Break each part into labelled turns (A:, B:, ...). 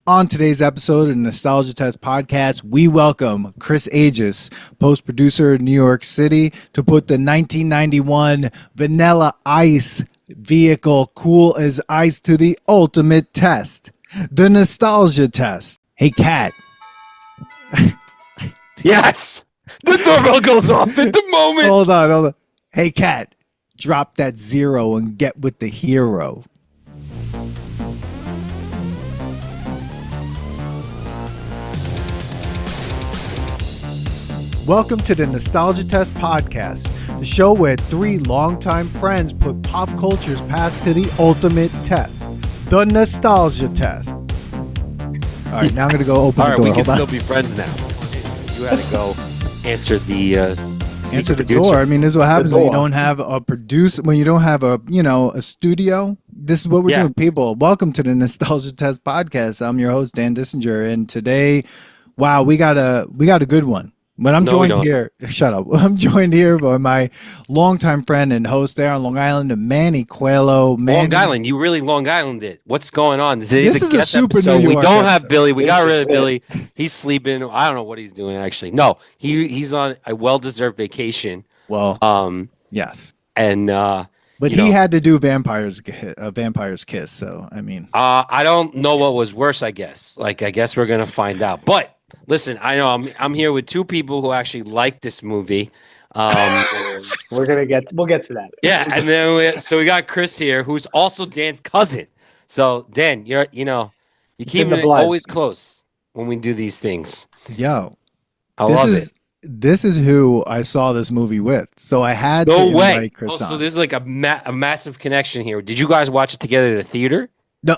A: On today's episode of the Nostalgia Test podcast, we welcome Chris Aguis, post-producer in New York City, to put the 1991 Vanilla Ice vehicle Cool as Ice to the ultimate test, the Nostalgia Test. Hey, Kat.
B: Yes! The doorbell goes off at the moment.
A: Hold on. Hey, Kat, drop that zero and get with the hero. Welcome to the Nostalgia Test podcast, the show where three longtime friends put pop culture's past to the ultimate test, the Nostalgia Test. All right, now I'm going to go open the door.
B: We can still be friends now. You had to go answer the
A: answer the door. I mean, this is what happens when you don't have a producer, when you don't have a studio. This is what we're doing, people. Welcome to the Nostalgia Test podcast. I'm your host, Dan Dissinger, and today, wow, we got a good one. But I'm joined here. Shut up. I'm joined here by my longtime friend and host there on Long Island, Manny Coelho.
B: Long Island, you really Long Island it. What's going on?
A: This is a super
B: episode.
A: New York
B: We don't
A: episode.
B: have Billy. We got rid of Billy. He's sleeping. I don't know what he's doing actually. No, he's on a well-deserved vacation.
A: Well, yes,
B: and
A: but he had to do Vampire's Kiss. So I mean,
B: I don't know what was worse. I guess we're gonna find out. But listen, I know I'm here with two people who actually like this movie.
C: We'll get to that.
B: Yeah, and then we got Chris here, who's also Dan's cousin. So Dan, you keep it always close when we do these things.
A: Yo,
B: I love it.
A: This is who I saw this movie with, so I had to invite Chris on.
B: So there's like a massive connection here. Did you guys watch it together at a theater?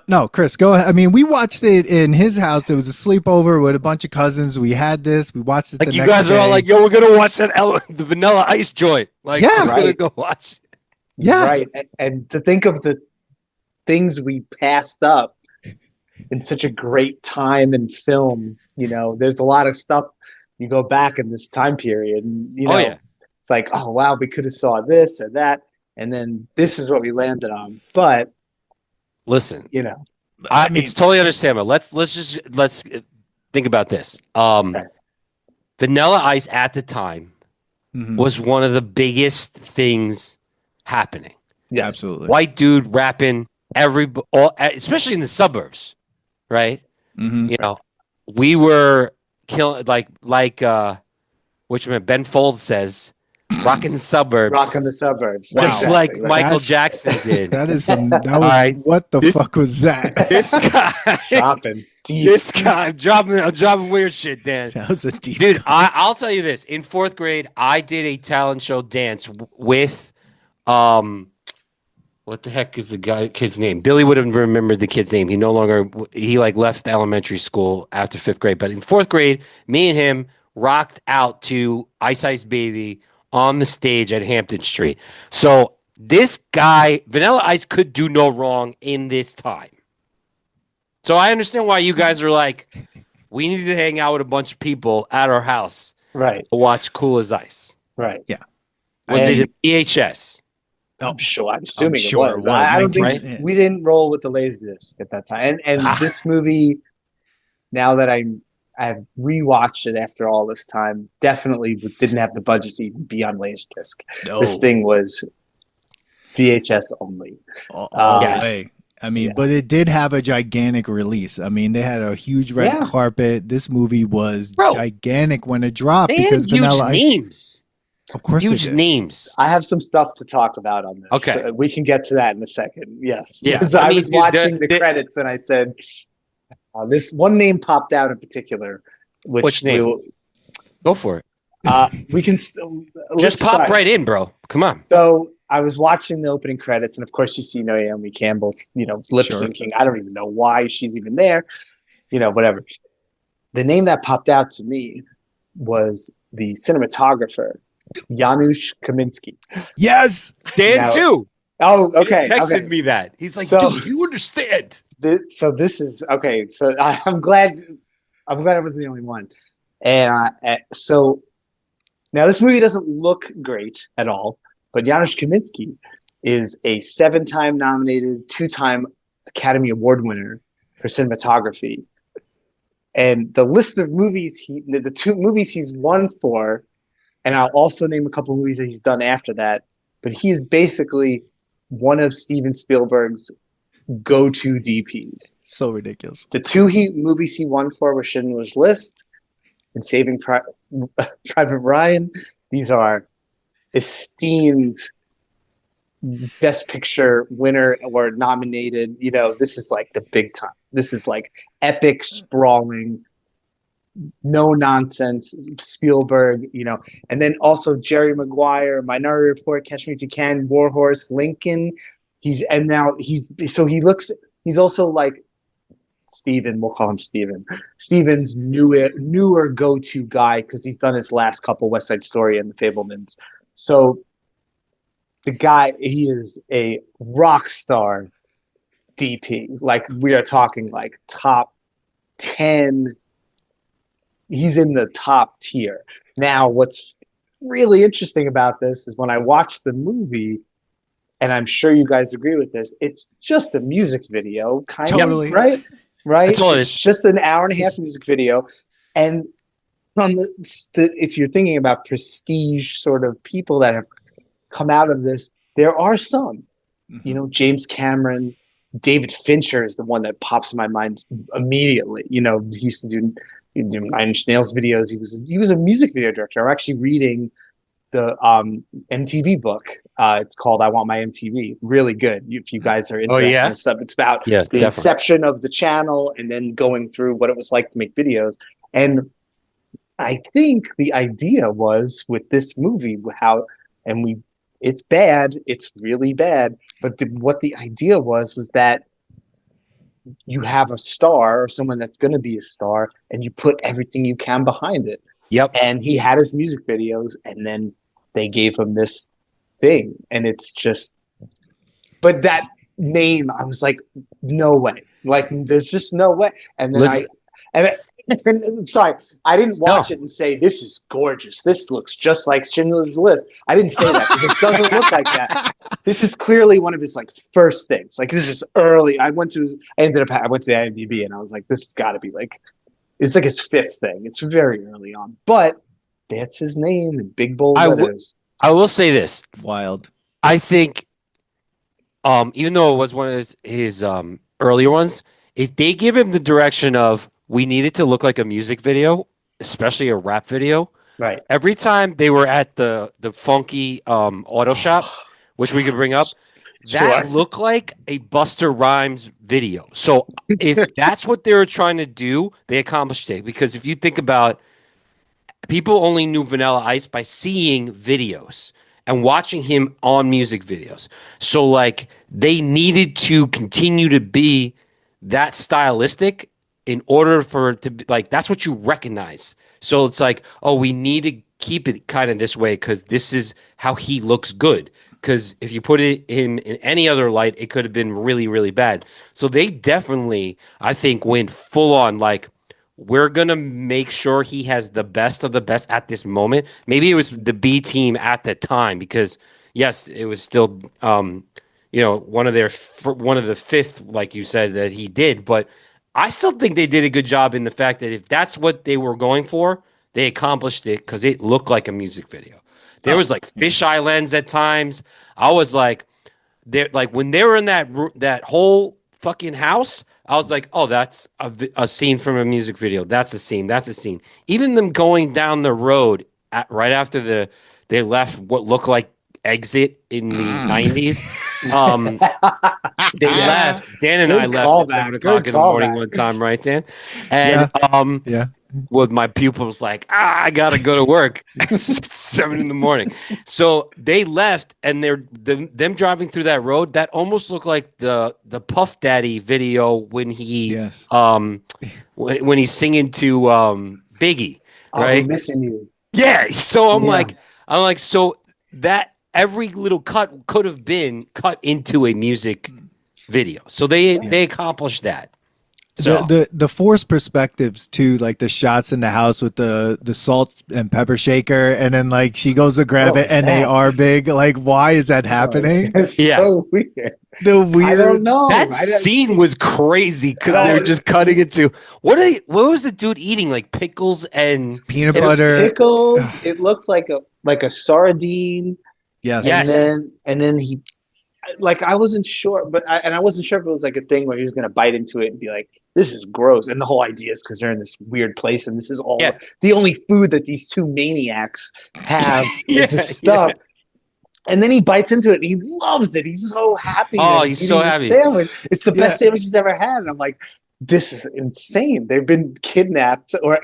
A: No, Chris, go ahead. I mean, we watched it in his house. It was a sleepover with a bunch of cousins. We had this. We watched it.
B: Like you guys are all like, "Yo, we're gonna watch that the Vanilla Ice joint." Like,
A: yeah,
B: we're gonna go watch it.
A: Yeah,
C: right. And to think of the things we passed up in such a great time in film, there's a lot of stuff. You go back in this time period, and it's like, oh wow, we could have saw this or that, and then this is what we landed on, but.
B: Listen,
A: I mean,
B: it's totally understandable. Let's think about this. Vanilla Ice at the time was one of the biggest things happening.
A: Yeah, absolutely.
B: White dude rapping especially in the suburbs, right?
A: Mm-hmm.
B: We were killing which Ben Folds says. Rocking the suburbs.
C: Rocking the suburbs.
B: Just like Michael Jackson did.
A: What the fuck was that?
B: This guy
C: dropping deep.
B: This guy, I'm dropping weird shit, Dan.
A: That was a deep
B: dude. I'll tell you this. In 4th grade, I did a talent show dance with what the heck is the kid's name? Billy would have remembered the kid's name. He left elementary school after 5th grade. But in 4th grade, me and him rocked out to Ice Ice Baby on the stage at Hampton Street. So this guy, Vanilla Ice, could do no wrong in this time. So I understand why you guys are like, we need to hang out with a bunch of people at our house,
C: right,
B: to watch Cool as Ice.
C: Right.
A: Yeah.
B: Was it a VHS?
C: I'm sure. I'm assuming it was.
A: I
C: don't think we didn't roll with the Laserdisc at that time. And this movie, now that I've rewatched it after all this time. Definitely didn't have the budget to even be on Laserdisc.
A: No.
C: This thing was VHS only.
A: All the way. I mean, but it did have a gigantic release. I mean, they had a huge red carpet. This movie was gigantic when it dropped because Vanilla Ice.
B: Names.
A: Of course,
B: huge names.
C: I have some stuff to talk about on this.
B: Okay,
C: so we can get to that in a second. Yes.
B: Yeah.
C: I was watching the credits and I said. This one name popped out in particular.
B: Which name? Go for it.
C: We can
B: just pop right in, bro. Come on.
C: So I was watching the opening credits, and of course, you see Naomi Campbell, lip syncing. I don't even know why she's even there. Whatever. The name that popped out to me was the cinematographer, Janusz Kamiński.
A: Yes,
B: Dan too.
C: Oh, okay.
B: He texted me that. He's like, dude, do you understand?
C: So this is okay. So I'm glad I wasn't the only one. And so now this movie doesn't look great at all, but Janusz Kamiński is a 7-time nominated, 2-time Academy Award winner for cinematography. And the list of movies the 2 movies he's won for, and I'll also name a couple of movies that he's done after that. But he is basically one of Steven Spielberg's go-to DPs.
A: So ridiculous.
C: The 2 movies he won for were Schindler's List and Saving Private Ryan. These are esteemed Best Picture winner or nominated. You know, this is like the big time. This is like epic, sprawling, no nonsense Spielberg, you know. And then also Jerry Maguire, Minority Report, Catch Me If You Can, War Horse, Lincoln. He's also like Steven, we'll call him Steven. Steven's newer go-to guy because he's done his last couple, West Side Story and The Fabelmans. So the guy, he is a rock star DP. Like, we are talking like top 10. He's in the top tier. Now, what's really interesting about this is when I watched the movie, and I'm sure you guys agree with this, it's just a music video, kind of, right? Right?
B: That's all it is.
C: It's just an hour and a half music video. And from if you're thinking about prestige sort of people that have come out of this, there are some. You know, James Cameron, David Fincher is the one that pops in my mind immediately. You know, he used to do 9 Inch Nails videos. He was a music video director. I'm actually reading the MTV book. It's called I Want My MTV. Really good. If you guys are into that kind of stuff. It's about the inception of the channel and then going through what it was like to make videos. And I think the idea was with this movie, it's bad. It's really bad. But what the idea was that you have a star or someone that's going to be a star, and you put everything you can behind it.
B: Yep.
C: And he had his music videos, and then they gave him this thing, and it's just. But that name, I was like, no way. Like, there's just no way. And then I'm sorry, I didn't watch it and say, this is gorgeous. This looks just like Schindler's List. I didn't say that because it doesn't look like that. This is clearly one of his like first things. Like, this is early. I went to the IMDb and I was like, this has got to be like, it's like his 5th thing. It's very early on, but that's his name in big bold letters.
B: I will say this.
A: Wild.
B: I think, even though it was one of his earlier ones, if they give him the direction of, we need it to look like a music video, especially a rap video.
C: Right.
B: Every time they were at the funky auto shop, which we could bring up, that looked like a Busta Rhymes video. So if that's what they were trying to do, they accomplished it. Because if you think about, people only knew Vanilla Ice by seeing videos and watching him on music videos. So like, they needed to continue to be that stylistic in order for it to be like, that's what you recognize. So it's like, oh, we need to keep it kind of this way because this is how he looks good. Because if you put it in any other light, it could have been really, really bad. So they definitely, I think, went full on like, we're going to make sure he has the best of the best at this moment. Maybe it was the B team at the time because, yes, it was still, you know, one of the 5th, like you said, that he did. But I still think they did a good job in the fact that if that's what they were going for, they accomplished it because it looked like a music video. There was like fisheye lens at times. I was like, when they were in that whole fucking house, I was like, oh, that's a scene from a music video. That's a scene. That's a scene. Even them going down the road right after they left what looked like Exit in the 90s. They left. Dan and I left at 7 o'clock in the morning one time, right, Dan? And with my pupils like, I gotta go to work. 7 in the morning. So they left, and them driving through that road that almost looked like the Puff Daddy video when he when he's singing to Biggie, right?
C: I'm missing you.
B: Yeah. So I'm like, so that every little cut could have been cut into a music video. So they accomplished that. So
A: the forced perspectives too, like the shots in the house with the salt and pepper shaker, and then like she goes to grab it and they are big. Like, why is that happening?
C: It's so weird.
A: The weird.
C: I don't know.
B: That scene was crazy because they're just cutting into what was the dude eating? Like pickles and
A: peanut butter.
C: Pickles. It looked like a sardine.
A: Yes.
C: And then he, like, I wasn't sure, I wasn't sure if it was like a thing where he was going to bite into it and be like, this is gross. And the whole idea is because they're in this weird place and this is all the only food that these two maniacs have is this stuff. And then he bites into it and he loves it. He's so happy.
B: Oh, he's so happy.
C: Sandwich. It's the best sandwich he's ever had. And I'm like, this is insane. They've been kidnapped or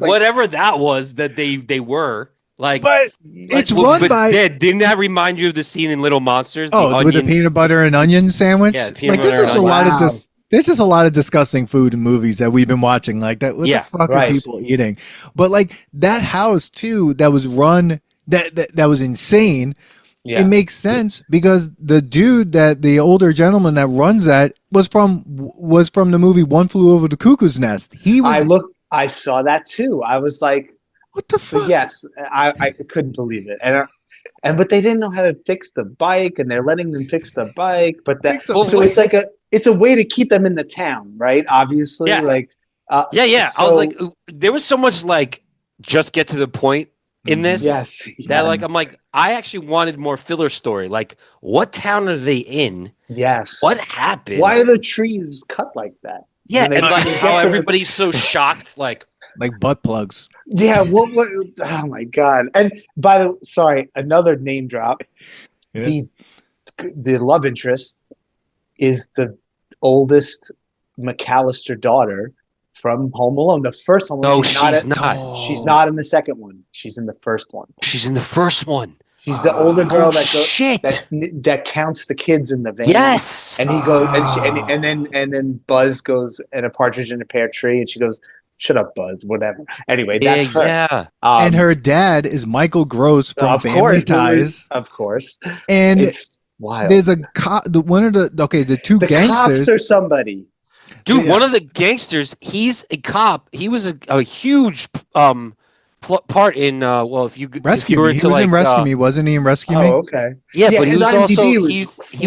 B: whatever that was that they were. Like,
A: but it's run by.
B: Didn't that remind you of the scene in Little Monsters?
A: With the peanut butter and onion sandwich.
B: Yeah,
A: there's just a lot of there's just a lot of disgusting food in movies that we've been watching. Like that, what the fuck are people eating? But like that house too, that was run that was insane. Yeah. It makes sense because the dude the older gentleman that runs that was from the movie One Flew Over the Cuckoo's Nest.
C: I saw that too. I was like,
A: what the fuck?
C: So yes, I couldn't believe it, but they didn't know how to fix the bike, and they're letting them fix the bike. But it's like it's a way to keep them in the town, right? Obviously, I
B: was like, there was so much like just get to the point in this. That like I'm like I actually wanted more filler story. Like, what town are they in?
C: Yes.
B: What happened?
C: Why are the trees cut like that?
B: Yeah, and like how everybody's so shocked, like
A: butt plugs.
C: Yeah, what? Oh my god! And sorry, another name drop. Yeah. The love interest is the oldest McAllister daughter from Home Alone. The first Home Alone.
B: No, she's not.
C: She's not in the second one. She's in the first one.
B: She's in the first one.
C: She's the older girl that counts the kids in the van.
B: Yes.
C: And he goes, and then Buzz goes in a partridge in a pear tree, and she goes, "Shut up, Buzz." Whatever. Anyway, that's her.
B: Yeah.
A: And her dad is Michael Gross from Family Ties.
C: Of course.
A: And
C: it's wild.
A: There's a cop. The two gangsters.
C: Cops or somebody.
B: Dude, one of the gangsters, he's a cop. He was a huge part in if you
A: Rescue Me. He was in Rescue Me, wasn't he? In Rescue Me.
C: Oh, okay.
B: Yeah, but he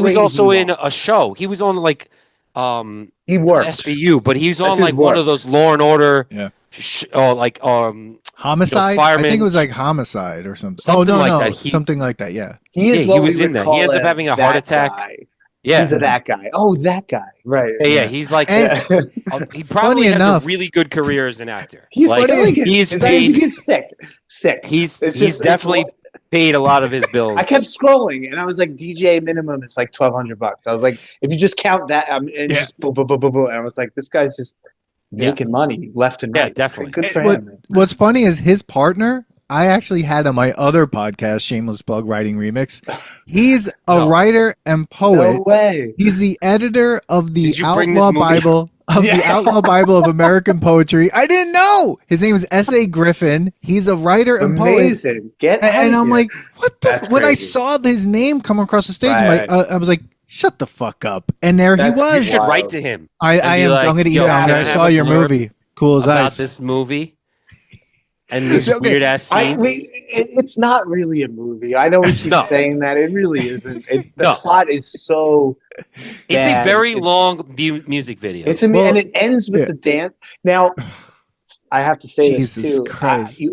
B: was also in a show. He was on like
C: he worked
B: SVU, but he's on like one of those Law and Order.
A: Yeah.
B: Homicide.
A: I think it was like Homicide or something. Something like that. Yeah.
B: He was in that. He ends up having a heart attack.
C: Guy.
B: Yeah,
C: he's that guy. Oh, that guy. Right.
B: Yeah. He's like, he probably has a really good career as an actor.
C: He's
B: like,
C: he's paid. He's sick.
B: He's definitely paid a lot of his bills.
C: I kept scrolling, and I was like, DJ minimum is like $1,200. I was like, if you just count that, just boom, boom, boom, boom, boom. And I was like, this guy's just making money left and right.
B: Yeah, definitely.
C: Good for him.
A: What's funny is his partner. I actually had on my other podcast, Shameless Plug Writing Remix. He's a writer and poet.
C: No way.
A: He's the editor of the Outlaw Bible the Outlaw Bible of American Poetry. I didn't know. His name is S.A. Griffin. He's a writer and poet. And I'm like, what the? When I saw his name come across the stage, I was like, shut the fuck up. And there he was.
B: You should write to him.
A: I'm going to email him. I saw your movie. Cool as ice.
B: About this movie. And these weird ass scenes.
C: It's not really a movie. I know we keep saying that. It really isn't. The plot is so
B: It's a very long music video.
C: And it ends with the dance. Now, I have to say this too.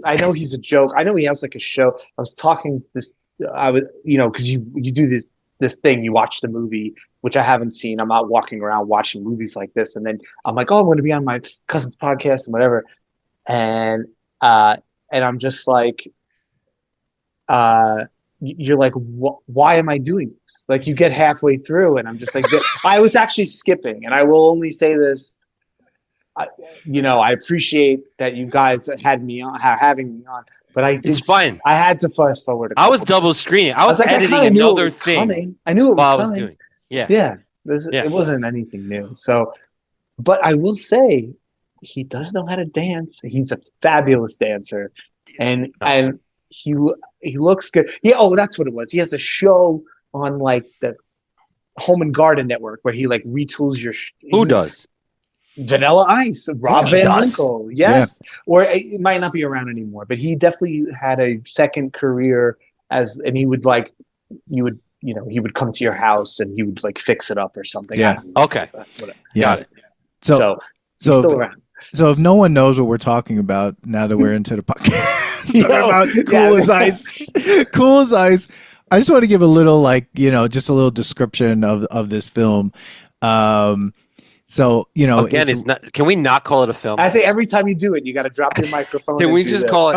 C: I know he's a joke. I know he has like a show. I was talking to this. Because you do this thing. You watch the movie, which I haven't seen. I'm not walking around watching movies like this, and then I'm like, I'm going to be on my cousin's podcast and whatever, and I'm just like, you're like, why am I doing this? Like, you get halfway through, and I'm just like, I was actually skipping, and I will only say this. I appreciate that you guys having me on, but it's
B: fine.
C: I had to fast forward.
B: I was double screening. I was editing another thing.
C: I knew it was
B: while
C: coming.
B: I was doing. Yeah.
C: It wasn't anything new. So, but I will say, he does know how to dance. He's a fabulous dancer, and he looks good. Yeah. Oh, that's what it was. He has a show on like the Home and Garden Network where he like retools your.
B: Who does?
C: Vanilla Ice, Rob
B: He
C: Van
B: does?
C: Winkle, yes, or it might not be around anymore, but he definitely had a second career and he would like, he would come to your house and he would like fix it up or something.
A: Yeah.
C: I don't know,
B: Okay.
C: whatever.
B: Got it.
C: So he's still around.
A: So if no one knows what we're talking about now that we're into the podcast, talking about Cool as Ice, Cool as Ice. I just want to give a little, like, just a little description of this film. So,
B: Again, it's not. Can we not call it a film?
C: I think every time you do it, you got to drop your microphone.
B: Can
C: and
B: we
C: do
B: just
C: this.
B: call it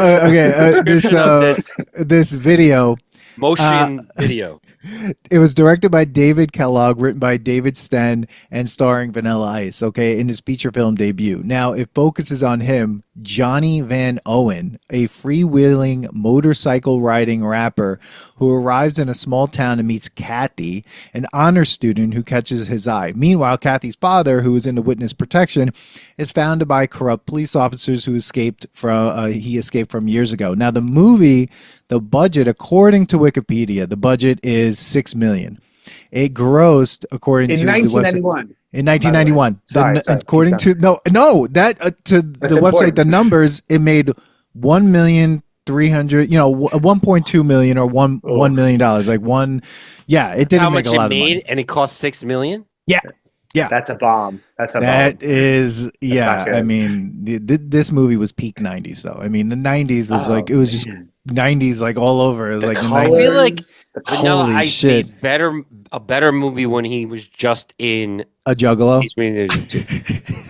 A: this video,
B: motion video?
A: it was directed by David Kellogg, written by David Sten, and starring Vanilla Ice, okay, in his feature film debut. Now, it focuses on him, Johnny Van Owen, a freewheeling motorcycle riding rapper who arrives in a small town and meets Kathy, an honor student who catches his eye. Meanwhile, Kathy's father, who is into witness protection, is found by corrupt police officers who escaped from years ago. Now, the movie, the budget, according to Wikipedia, the budget is $6 million. It grossed, according to
C: 1991.
A: In 1991,
C: sorry,
A: according to the website, the numbers, it made 1,300,000, 1.2 million or $1 million, like one. Yeah, it didn't make a lot of money,
B: and it cost $6 million.
A: Yeah.
C: That's a bomb.
A: That is, yeah. I mean, this movie was peak 90s, though. I mean, the 90s was it was just 90s, like all over. It was like the 90s.
B: I feel like Vanilla Ice
A: shit.
B: made a better movie when he was just in
A: A Juggalo.
B: Teenage Mutant Ninja 2.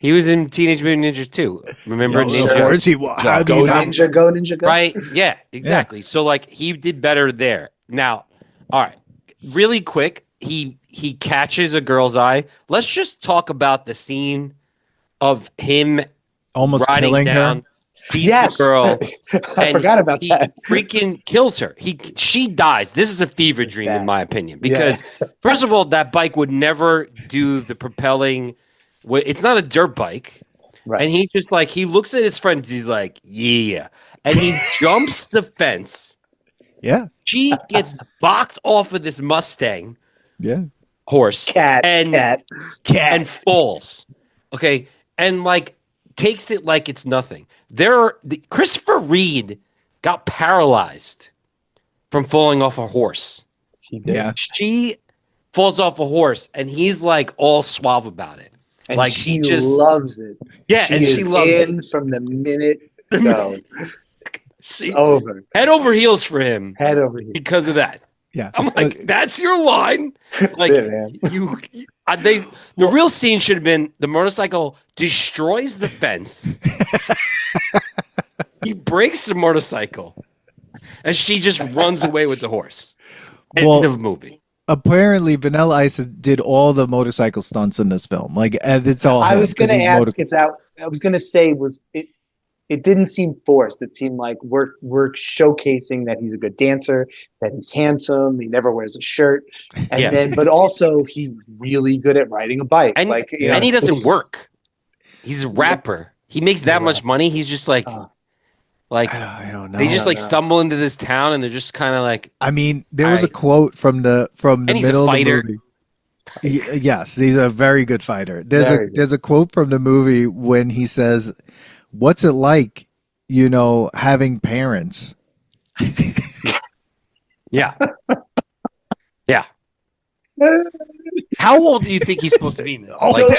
B: He was in Teenage Mutant Ninja 2. Remember Ninja?
A: Of course he was.
C: Go Ninja, go.
B: Right? Yeah, exactly. Yeah. So like he did better there. Now, all right, really quick, he catches a girl's eye. Let's just talk about the scene of him
A: almost
B: riding
A: killing
B: down,
A: her.
B: sees the girl.
C: I forgot about that.
B: Freaking kills her. She dies. This is a fever dream, in my opinion, because first of all, that bike would never do the propelling. It's not a dirt bike, right? And he just he looks at his friends. He's like, yeah, and he jumps the fence.
A: Yeah,
B: she gets boxed off of this Mustang.
A: Yeah,
B: horse
C: cat
B: and falls. Okay, and takes it like it's nothing. Christopher Reed got paralyzed from falling off a horse.
C: He did.
A: Yeah.
B: She falls off a horse, and he's all suave about it.
C: And she just loves it.
B: Yeah, she loves it
C: from the minute go. Over.
B: Head over heels for him.
C: Head over heels
B: because of that.
A: Yeah,
B: I'm like, that's your line. The real scene should have been the motorcycle destroys the fence. He breaks the motorcycle, and she just runs away with the horse. End of movie.
A: Apparently, Vanilla Ice did all the motorcycle stunts in this film. It's all.
C: I was going to ask if that. I was going to say was it. It didn't seem forced. It seemed like we're showcasing that he's a good dancer, that he's handsome, he never wears a shirt, and but also he's really good at riding a bike.
B: And, and he doesn't work. He's a rapper. He makes that much money. He's just I don't know. They just stumble into this town, and they're just kind of
A: I mean, there was a quote from the middle of the movie. Yes, he's a very good fighter. There's a quote from the movie when he says, "What's it like, having parents?"
B: Yeah. Yeah. How old do you think he's supposed to be in this? 20?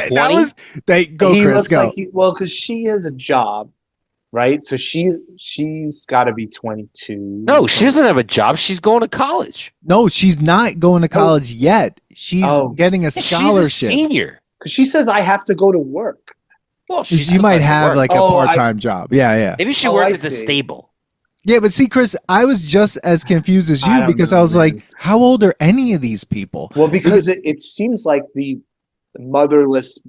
A: Chris, go.
C: Because she has a job, right? So she's got to be 22.
B: No, she doesn't have a job. She's going to college.
A: No, she's not going to college yet. She's getting a scholarship.
B: She's a senior.
C: Because she says, I have to go to work.
B: Well,
A: you might have a part-time job. Yeah.
B: Maybe she worked at the stable.
A: Yeah, but see, Chris, I was just as confused as you because I was like, how old are any of these people?
C: Well, because it seems like the motherless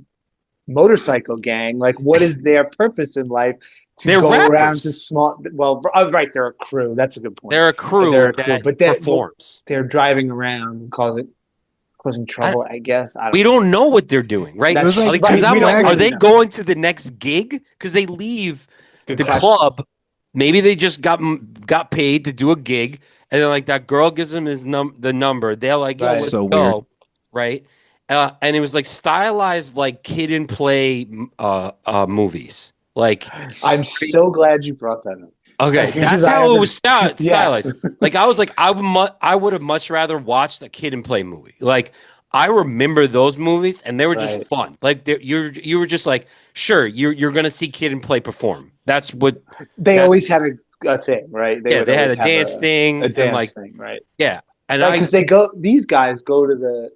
C: motorcycle gang, what is their purpose in life?
B: They're
C: go
B: rappers.
C: Around to small. Well, right, they're a crew. That's a good point.
B: They're a crew that performs.
C: They're driving around and causing trouble, I guess.
B: We don't know what they're doing, right? Because I'm are they going to the next gig? Because they leave the club. Maybe they just got paid to do a gig, and then that girl gives them the number. They're like, "Yo, let's go," right? and it was like stylized like Kid and Play movies. Like,
C: I'm so glad you brought that up.
B: okay, that's how it was stylized.
C: Yes.
B: Like I was like, I would have much rather watched a Kid and Play movie. Like I remember those movies, and they were just fun. Like you were just like, sure, you're gonna see Kid and Play perform. That's what
C: they always had a thing, right?
B: They had a dance thing,
C: a dance
B: thing,
C: right?
B: Yeah, and
C: because these guys go to the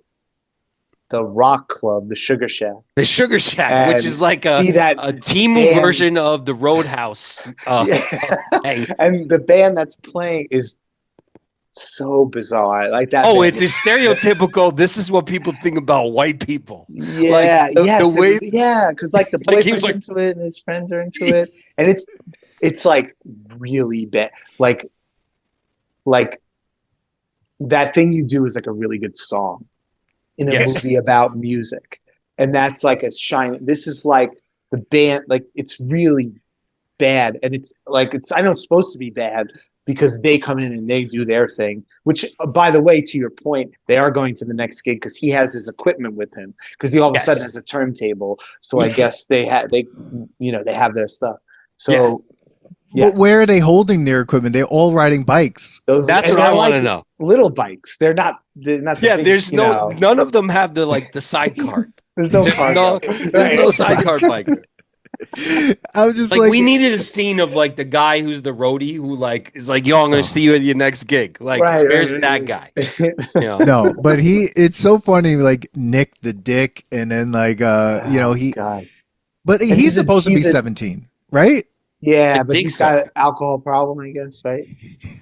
C: rock club, the Sugar Shack.
B: The Sugar Shack, which is like a Timu version of the Roadhouse.
C: And the band that's playing is so bizarre. Like that.
B: Oh, it's a stereotypical. This is what people think about white people.
C: Yeah, like the way, because like the boyfriend's into it and his friends are into it, and it's like really bad. Like that thing you do is like a really good song in a movie about music, and that's like a shine. This is like the band, like it's really bad, and it's like I know it's supposed to be bad because they come in and they do their thing. Which, by the way, to your point, they are going to the next gig because he has his equipment with him because he all of a sudden has a turntable. So I guess they have their stuff. So.
A: But where are they holding their equipment? They're all riding bikes.
B: That's what I want to know.
C: Little bikes. They're not.
B: There's none of them have the sidecar.
C: There's no
B: sidecar bike.
A: I was just
B: like we needed a scene of like the guy who's the roadie who like is like, yo, I'm gonna see you at your next gig. Like, where's that guy?
A: No, but it's so funny. Like Nick the Dick, and then like he.
C: God.
A: But he's supposed to be 17, right?
C: Yeah, but he's got an alcohol problem, I guess, right?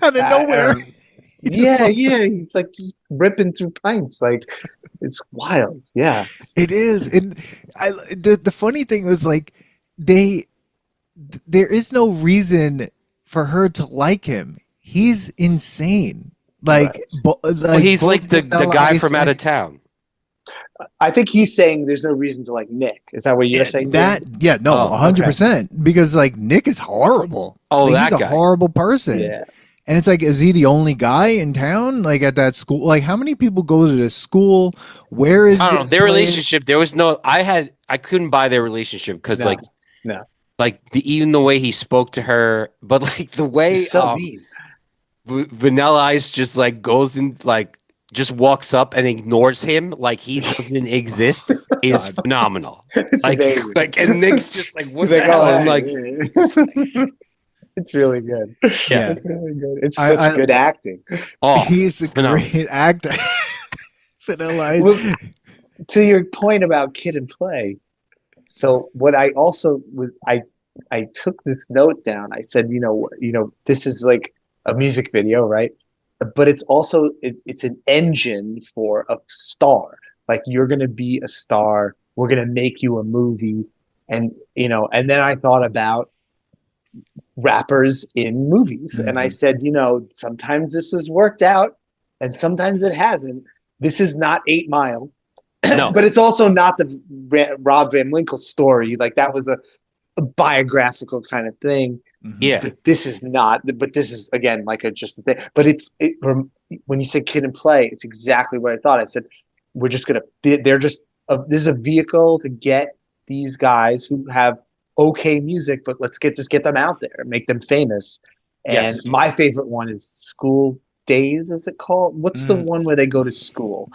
A: Out of nowhere.
C: Yeah, he's like just ripping through pints, like it's wild. Yeah,
A: it is. And the funny thing was like there is no reason for her to like him. He's insane. Like,
B: he's like the guy from out of town.
C: I think he's saying there's no reason to like Nick. Is that what you're saying?
A: 100%. Because like Nick is horrible.
B: Oh,
A: like, he's a horrible person.
C: Yeah.
A: And it's like, is he the only guy in town? Like at that school? Like how many people go to this school? Where is
B: their relationship? There was no. I couldn't buy their relationship because even the way he spoke to her, but like the way
C: mean.
B: Vanilla Ice just like goes in like. Just walks up and ignores him like he doesn't exist is phenomenal. Like, and Nick's just like, what the hell? I'm like,
C: it's really good.
B: Yeah,
C: it's really good. It's such good acting.
A: Oh, he's a great actor.
C: Well, to your point about Kid and Play, so what I also I took this note down. I said, this is like a music video, right? But it's also it's an engine for a star. Like you're gonna be a star. We're gonna make you a movie, and and then I thought about rappers in movies, and I said, sometimes this has worked out, and sometimes it hasn't. This is not 8 Mile,
B: no,
C: but it's also not the Rob Van Winkle story. Like that was a biographical kind of thing.
B: Yeah,
C: but this is not. But this is again like just a thing. But when you say Kid and Play, it's exactly what I thought. I said we're just gonna. They're just. This is a vehicle to get these guys who have okay music, but let's just get them out there, make them famous. And my favorite one is School Days. Is it called? What's the one where they go to school?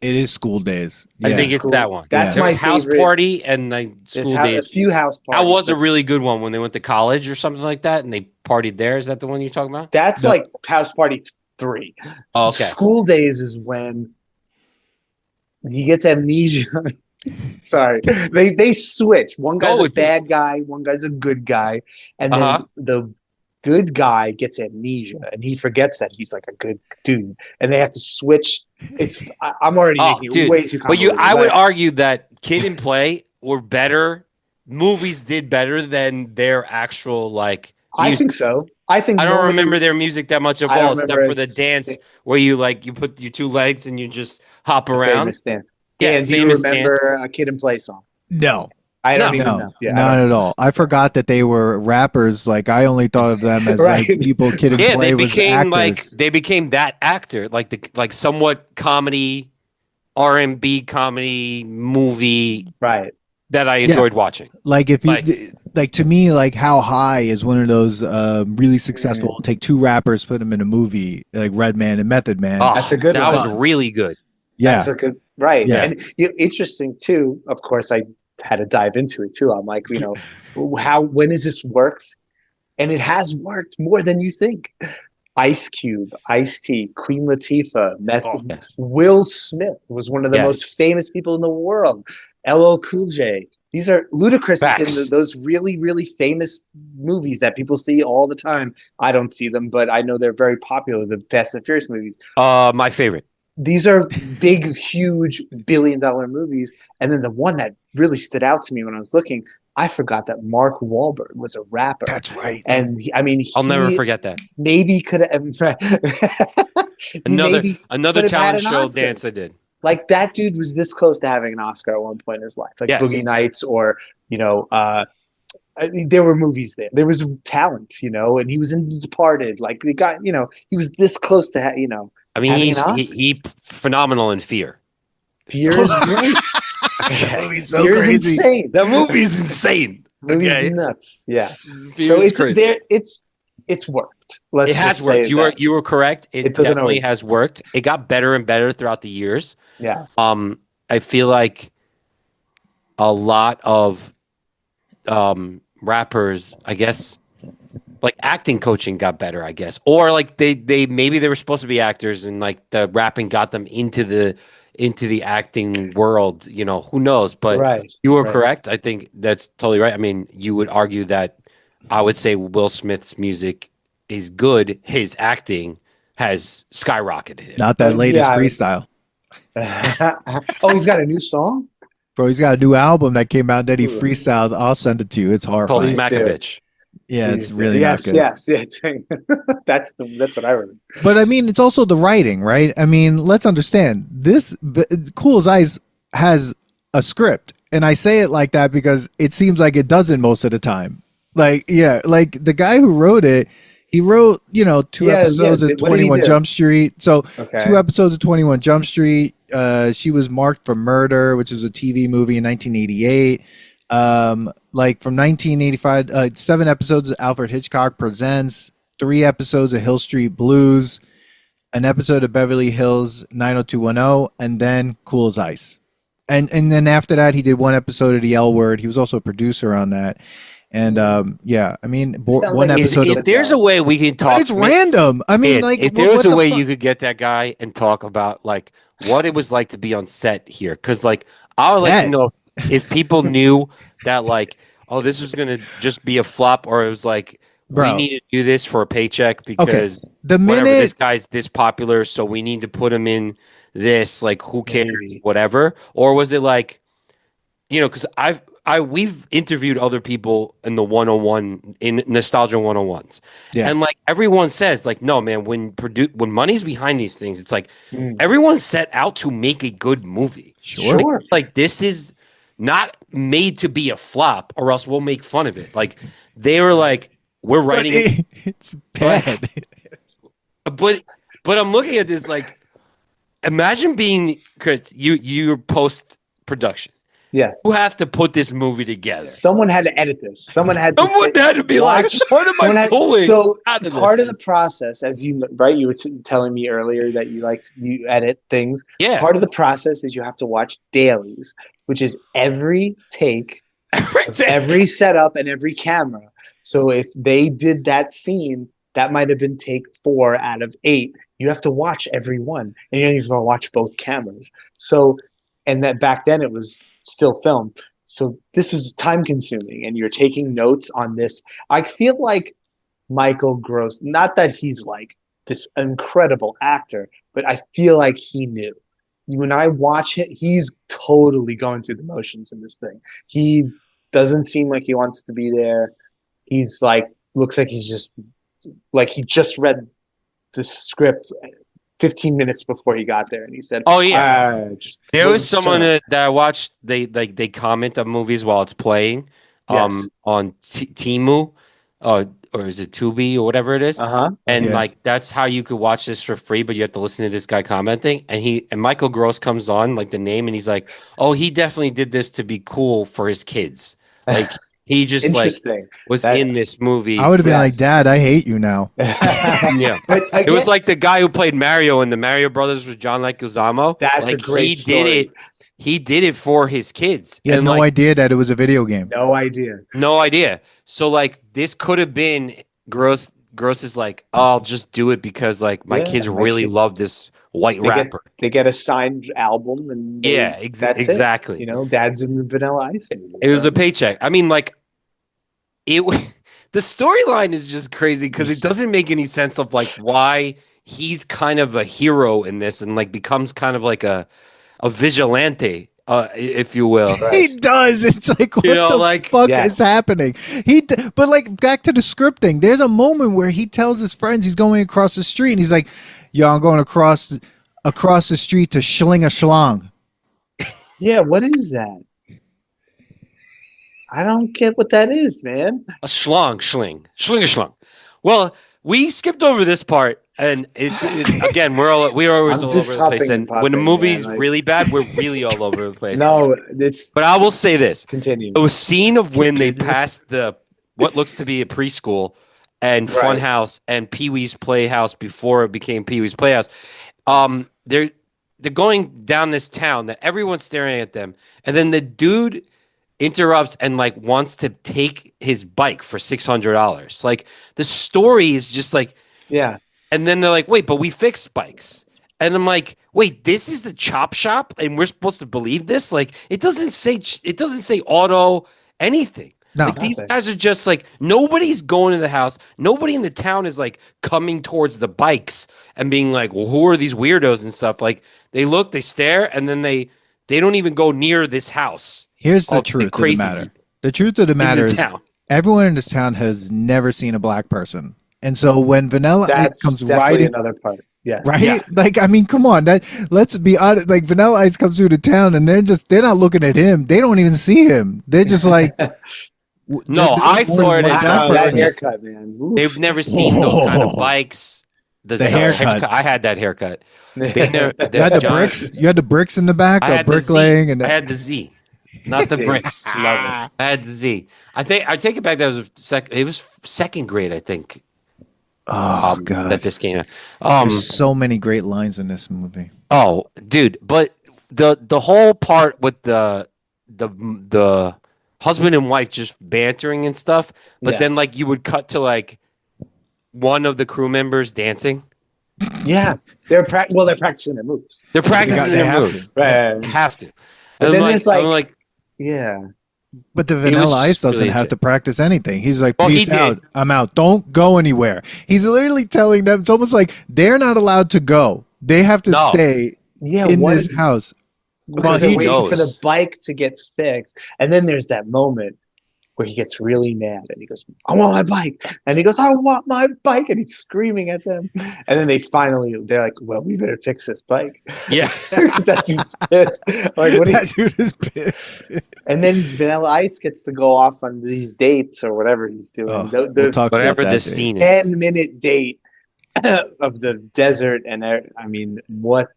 A: It is School Days.
B: I think it's that one.
C: That's my
B: House Party and like School Days.
C: A few house parties.
B: That was a really good one when they went to college or something like that, and they partied there. Is that the one you're talking about?
C: That's like House Party 3.
B: Oh, okay.
C: School Days is when he gets amnesia. Sorry, they switch. One guy's a bad guy, one guy's a good guy, and then the good guy gets amnesia and he forgets that he's like a good dude, and they have to switch. I'm already making it way too complicated.
B: But I would argue that Kid and Play were better. Movies did better than their actual like.
C: Music. I think so. I
B: don't remember their music that much at all, except for the dance where you put your 2 legs and you just hop around.
C: Famous dance. Dan, do you remember a Kid and Play song?
A: No.
C: I don't even know. Yeah,
A: not at all. I forgot that they were rappers. Like I only thought of them as like people Kid and Play
B: they became
A: was actors.
B: they became that actor, like somewhat comedy R&B comedy movie
C: Right.
B: that I enjoyed watching.
A: Like if you like to me, like How High is one of those really successful. Take two rappers, put them in a movie, like Redman and Method Man.
B: Oh,
C: That's a good
B: that
C: one.
B: was really good.
A: Yeah,
C: That's a good right.
A: Yeah.
C: And interesting too. Of course, I had to dive into it too. I'm like, when is this worked? And it has worked more than you think. Ice Cube, Ice-T, Queen Latifah, Will Smith was one of the most famous people in the world. LL Cool J. These are Ludacris is in those really, really famous movies that people see all the time. I don't see them, but I know they're very popular, the Fast and Furious movies.
B: My favorite.
C: These are big, huge billion-dollar movies. And then the one that really stood out to me when I was looking, I forgot that Mark Wahlberg was a rapper.
A: That's right.
C: And
B: I'll never forget that.
C: Maybe could have
B: another talent show dance I did.
C: Like that dude was this close to having an Oscar at one point in his life, like Boogie Nights, or there were movies there. There was talent, and he was in Departed. Like the guy, he was this close to
B: I mean, he phenomenal in Fear.
C: Fear is great.
A: That movie's so
C: Fear
A: crazy.
C: is insane.
B: That movie's insane.
C: Movie's nuts. Yeah.
B: Fear is crazy.
C: There. It's worked.
B: It has worked. You were correct. It definitely has worked. It got better and better throughout the years.
C: Yeah.
B: I feel like a lot of rappers, I guess, like acting coaching got better, I guess, or like they maybe they were supposed to be actors and like the rapping got them into the acting world. Who knows? But you were correct. I think that's totally right. I mean, you would argue that I would say Will Smith's music is good. His acting has skyrocketed.
A: Not that latest freestyle.
C: He's got a new song?
A: Bro, he's got a new album that came out that he freestyled. I'll send it to you. It's horrifying.
B: Called Smack a Bitch.
A: Yeah, it's really not good.
C: Yes. That's what I remember.
A: But I mean, it's also the writing, right? I mean, let's understand this. Cool as Ice has a script, and I say it like that because it seems like it doesn't most of the time. Like the guy who wrote it, he wrote 2 episodes of 21 Jump Street. So 2 episodes of 21 Jump Street. She Was Marked for Murder, which was a TV movie in 1988. Like from 1985, 7 episodes of Alfred Hitchcock Presents, 3 episodes of Hill Street Blues, an episode of Beverly Hills 90210, and then Cool as Ice. And then after that, he did 1 episode of The L Word. He was also a producer on that. And I mean, one episode.
B: If there's a way we can talk,
A: but it's random. I mean,
B: if there was a way you could get that guy and talk about like what it was like to be on set here, because like I would like to know if people knew that like, oh, this was gonna just be a flop, or it was like we need to do this for a paycheck because this guy's this popular, so we need to put him in this. Like, who cares, whatever? Or was it like, because we've interviewed other people in the 101 in Nostalgia 101s. Yeah. And like everyone says, like, no, man, when money's behind these things, it's like everyone's set out to make a good movie.
C: Sure.
B: Like this is not made to be a flop or else we'll make fun of it. Like they were like, we're writing
A: it's bad.
B: But I'm looking at this like, imagine being Chris, you're post production.
C: Yes.
B: You have to put this movie together.
C: Someone had to edit this. Someone had
B: to be like, what am I pulling?
C: So part of the process, as you were telling me earlier that you edit things.
B: Yeah.
C: Part of the process is you have to watch dailies, which is every take, every setup, and every camera. So if they did that scene, that might have been take 4 out of 8. You have to watch every one, and you have to watch both cameras. So, and that back then it was still film. So this was time consuming and you're taking notes on this. I feel like Michael Gross, not that he's like this incredible actor, but I feel like he knew. When I watch it, he's totally going through the motions in this thing. He doesn't seem like he wants to be there. He's like, looks like he's just like he just read the script 15 minutes before he got there, and he said,
B: "Oh yeah." There was someone that I watched. They comment on movies while it's playing on Temu. or is it Tubi or whatever it is. And like that's how you could watch this for free, but you have to listen to this guy commenting. And Michael Gross comes on, like the name, and he's like, "Oh, he definitely did this to be cool for his kids." Like he just like was in this movie.
A: I would have been like, "Dad, I hate you now."
B: Yeah, but again, it was like the guy who played Mario in the Mario Brothers with John Leguizamo.
C: That's
B: like
C: a great story.
B: Did it. He did it for his kids.
A: He had no idea that it was a video game.
C: No idea.
B: No idea. So like this could have been Gross. Gross is like, oh, I'll just do it because like my kids really love this white rapper.
C: They get a signed album and
B: exactly.
C: It. You know, Dad's in the Vanilla Ice movie.
B: It was a paycheck. I mean, like it. The storyline is just crazy because it doesn't make any sense of like why he's kind of a hero in this and like becomes kind of like a vigilante, if you will.
A: He does. It's like, what the fuck is happening? But like back to the scripting. There's a moment where he tells his friends he's going across the street, and he's like, "Yo, I'm going across the street to schling a schlong."
C: Yeah, what is that? I don't get what that is, man.
B: A schling a schlong. Well, we skipped over this part. And again, we're always all over the place. And when the movie's really bad, we're really all over the place.
C: No,
B: but I will say this.
C: Continue.
B: A scene of when they passed what looks to be a preschool and Funhouse and Pee-wee's Playhouse before it became Pee-wee's Playhouse. They're going down this town that everyone's staring at them, and then the dude interrupts and like wants to take his bike for $600. Like the story is just like And then they're like, wait, but we fix bikes. And I'm like, wait, this is the chop shop and we're supposed to believe this? Like, it doesn't say auto anything.
A: No,
B: like, these guys are just like, nobody's going to the house. Nobody in the town is like coming towards the bikes and being like, well, who are these weirdos and stuff? Like, they look, they stare, and then they don't even go near this house.
A: Here's the truth of the matter. The truth of the matter is everyone in this town has never seen a black person. And so when Vanilla Ice comes riding,
C: another part,
A: right? Yeah. Like, I mean, come on, let's be honest. Like, Vanilla Ice comes through the town, and they're not looking at him. They don't even see him. They're just like,
B: no, I saw it as
C: that haircut, man. Oof.
B: They've never seen those kind of bikes. The haircut. I had that haircut.
A: You had the bricks. You had the bricks in the back. I had bricklaying, and
B: I had the Z. Not the bricks. I had the Z. I take it back. That was it was second grade, I think.
A: Oh god,
B: that this came out.
A: There's so many great lines in this movie.
B: Oh, dude, but the whole part with the husband and wife just bantering and stuff, but then like you would cut to like one of the crew members dancing.
C: Yeah, they're practicing their moves.
B: They're practicing their moves.
C: Right.
B: They have to.
C: But then there's
B: like,
C: yeah.
A: But the Vanilla Ice doesn't have to practice anything. He's like, peace out. I'm out. Don't go anywhere. He's literally telling them, it's almost like they're not allowed to go. They have to stay in this house.
C: Well, he's waiting for the bike to get fixed. And then there's that moment where he gets really mad and he goes, I want my bike. And he goes, I want my bike. And he's screaming at them. And then they're like, well, we better fix this bike.
B: Yeah.
C: That dude's pissed. Like,
A: that dude is pissed.
C: And then Vanilla Ice gets to go off on these dates or whatever he's doing.
A: We'll talk
B: whatever
A: about
B: the scene is.
C: 10-minute date of the desert. And I mean, what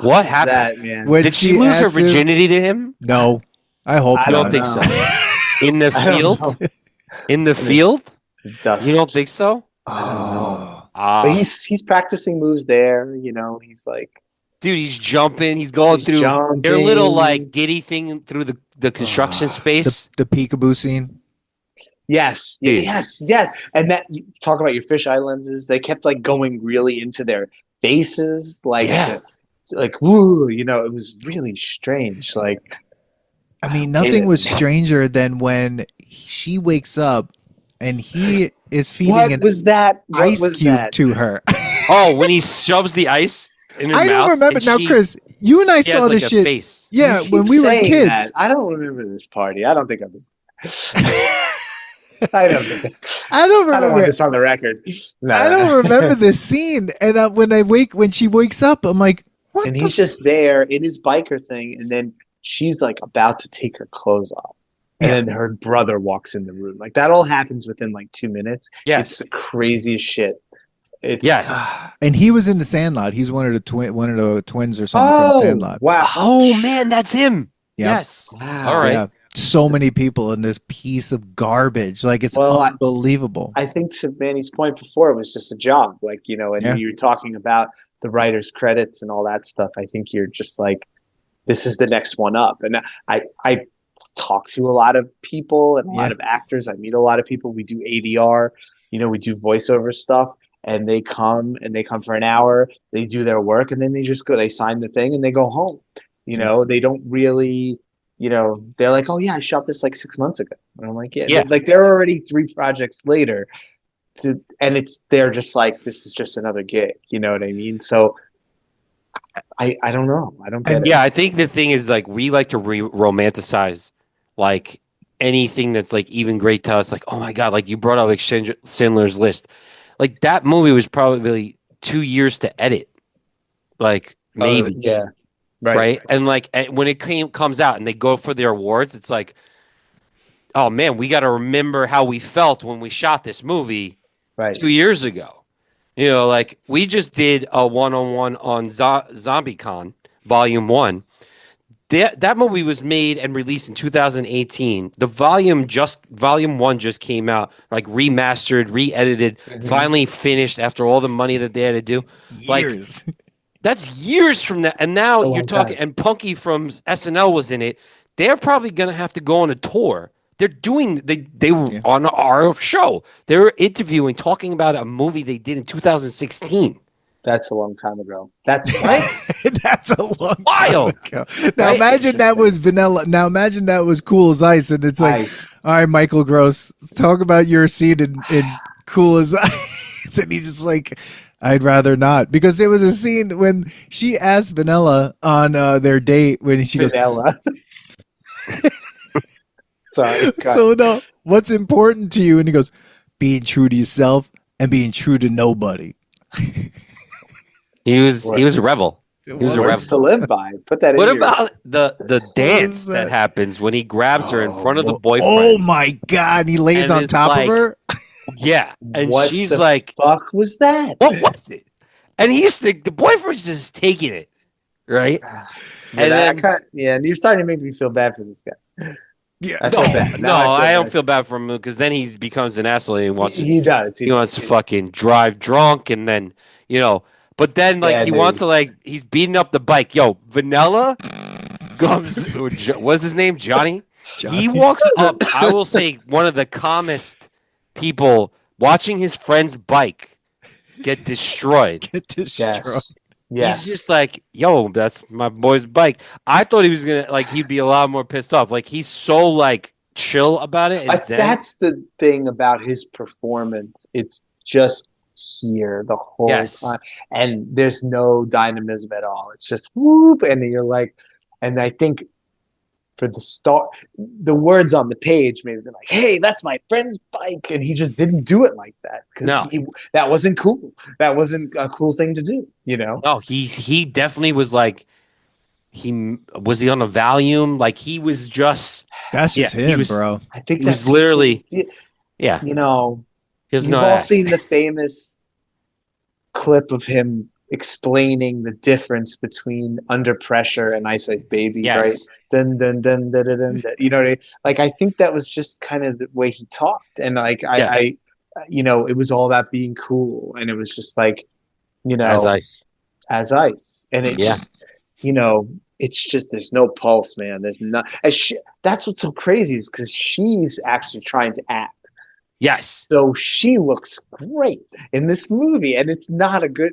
B: happened?
C: That, man?
B: Did she lose her virginity to him?
A: No. I hope
B: I don't think so. In the field? In the field?
C: Dust.
B: You don't think so?
C: Oh. But he's practicing moves there, you know, he's like,
B: dude, he's jumping, he's going through their little like giddy thing through the construction space.
A: The peekaboo scene.
C: Yes.
B: Dude.
C: Yes. And that, you talk about your fisheye lenses, they kept like going really into their faces, like woo, you know, it was really strange. Like,
A: I mean, nothing was stranger than when she wakes up and he is feeding ice cube to her.
B: Oh, when he shoves the ice in his mouth?
A: I don't remember. Now, Chris, you and I saw this shit.
B: Face.
A: Yeah, when we were kids.
C: That. I don't remember this party. I don't think I was. I don't want this on the record. No.
A: I don't remember this scene. And when she wakes up, I'm like, what?
C: And he's just there in his biker thing, and then she's like about to take her clothes off. and then her brother walks in the room. Like that all happens within like 2 minutes.
B: Yes.
C: It's the craziest shit. It's
A: and he was in the Sandlot. He's one of the twins or something from Sandlot.
C: Wow.
B: Oh man, that's him.
A: Yep.
B: Yes.
C: Wow.
B: All right.
A: Yeah. So many people in this piece of garbage. Like it's unbelievable.
C: I think to Manny's point before, it was just a job. Like, you know, and you're talking about the writer's credits and all that stuff. I think you're just like, this is the next one up. And I talk to a lot of people and a lot of actors. I meet a lot of people. We do ADR, you know, we do voiceover stuff, and they come for an hour, they do their work, and then they just go, they sign the thing and they go home. You know, they don't really, you know, they're like, oh yeah, I shot this like 6 months ago. And I'm like, yeah. Like they're already 3 projects later and they're just like, this is just another gig. You know what I mean? So I don't know. I don't get it.
B: Yeah, I think the thing is like we like to romanticize like anything that's like even great to us. Like, oh my God, like you brought up like Schindler's List. Like that movie was probably 2 years to edit. Like maybe.
C: Yeah.
B: Right. And like when it comes out and they go for their awards, it's like, oh man, we got to remember how we felt when we shot this movie 2 years ago. You know, like we just did a one-on-one on ZombieCon Volume 1. That movie was made and released in 2018. The Volume 1 just came out, like remastered, re-edited, finally finished after all the money that they had to do.
A: Years.
B: Like, that's years from that. And now you're talking, and Punky from SNL was in it. They're probably going to have to go on a tour. They're doing, they were on our show. They were interviewing, talking about a movie they did in 2016.
C: That's a long time ago. That's right.
A: That's a long time ago. Now imagine that was Vanilla. Now imagine that was Cool as Ice. And it's like, all right, Michael Gross, talk about your scene in Cool as Ice. And he's just like, I'd rather not, because there was a scene when she asked Vanilla on their date when she goes,
C: sorry.
A: So no, what's important to you? And he goes, being true to yourself and being true to nobody.
B: He was a rebel. He was a rebel
C: to live by. Put that.
B: What about the dance that happens when he grabs her in front of the boyfriend?
A: Oh my God! He lays on top of her.
B: Yeah, and
C: what
B: she's
C: the
B: like,
C: "Fuck was that?
B: What was it?" And the boyfriend's just taking it, right?
C: And and you're starting to make me feel bad for this guy.
B: Yeah, I don't feel bad for him because then he becomes an asshole. He wants to fucking drive drunk, and then but then like he wants to he's beating up the bike. Yo, Vanilla comes. What's his name? Johnny. He walks up. I will say one of the calmest people watching his friend's bike get destroyed. He's just like, yo, that's my boy's bike. I thought he was gonna he'd be a lot more pissed off. Like he's so chill about it.
C: That's the thing about his performance. It's just here the whole time, and there's no dynamism at all. It's just whoop, and you're like, and I think for the start, the words on the page maybe been like, hey, that's my friend's bike, and he just didn't do it like that because that wasn't cool. That wasn't a cool thing to do,
B: No, he definitely was like, he on a Valium, like he was just
A: that's just him, bro.
C: I think
B: he was literally
C: you've all seen the famous clip of him explaining the difference between Under Pressure and Ice Ice Baby, right? Dun, dun, dun, dun, dun, dun, dun. You know what I mean? Like, I think that was just kind of the way he talked. And I it was all about being cool. And it was just like, as ice. And it just, it's just, there's no pulse, man. There's not, that's what's so crazy is because she's actually trying to act.
B: Yes.
C: So she looks great in this movie, and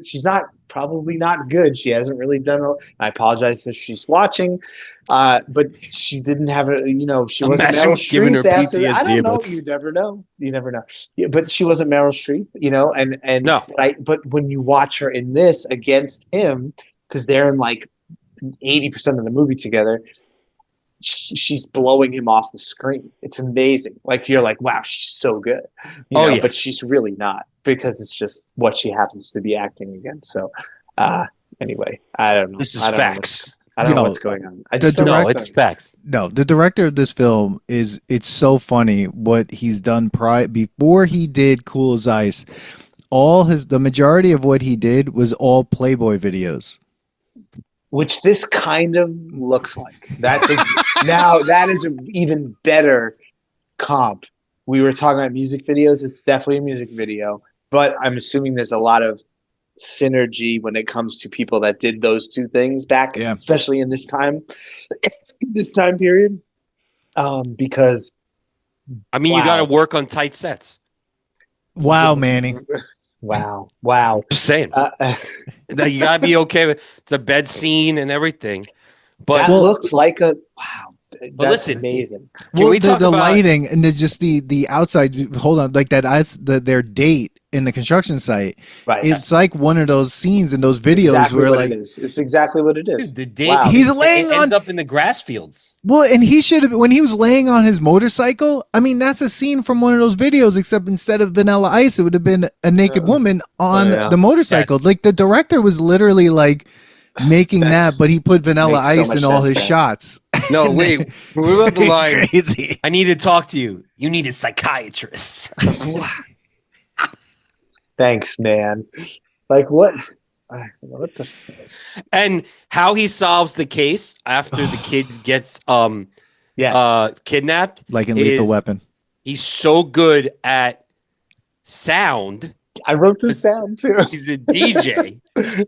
C: she's probably not good. She hasn't really done I apologize if she's watching, but she didn't have she wasn't Meryl Streep giving her PTSD. I don't know. You never know. Yeah, but she wasn't Meryl Streep, and no. But when you watch her in this against him, because they're in 80% of the movie together, she's blowing him off the screen. It's amazing. You're like, wow, she's so good. But she's really not, because it's just what she happens to be acting against. So anyway, I don't know.
B: This is facts.
C: I don't know what's going on. I
A: just
C: don't know.
B: No, it's facts.
A: No, the director of this film it's so funny what he's done before he did Cool as Ice. The majority of what he did was all Playboy videos.
C: Which this kind of looks like. Now that is an even better comp. We were talking about music videos. It's definitely a music video, but I'm assuming there's a lot of synergy when it comes to people that did those two things back, especially in this time period. Because
B: I mean, you got to work on tight sets.
A: Wow, Manny.
C: Wow.
B: Just saying. You got to be okay with the bed scene and everything. But
C: that looks like a wow. That's
B: listen,
C: amazing.
A: Can we talk about lighting and the outside? Hold on, like their date in the construction site.
C: Right.
A: It's like one of those scenes in those videos where like
C: it's exactly what it is.
B: Dude, the date
A: he's laying
B: ends up in the grass fields.
A: Well, and he should have when he was laying on his motorcycle. I mean, that's a scene from one of those videos. Except instead of Vanilla Ice, it would have been a naked woman on the motorcycle.
B: Yes.
A: Like the director was literally like making that, but he put Vanilla Ice in all his shots.
B: No, wait. We love the line.
A: Crazy.
B: I need to talk to you. You need a psychiatrist.
C: Thanks, man. Like what? What the?
B: And how he solves the case after the kids gets kidnapped,
A: like in Lethal Weapon.
B: He's so good at sound.
C: I wrote this down too.
B: He's a DJ.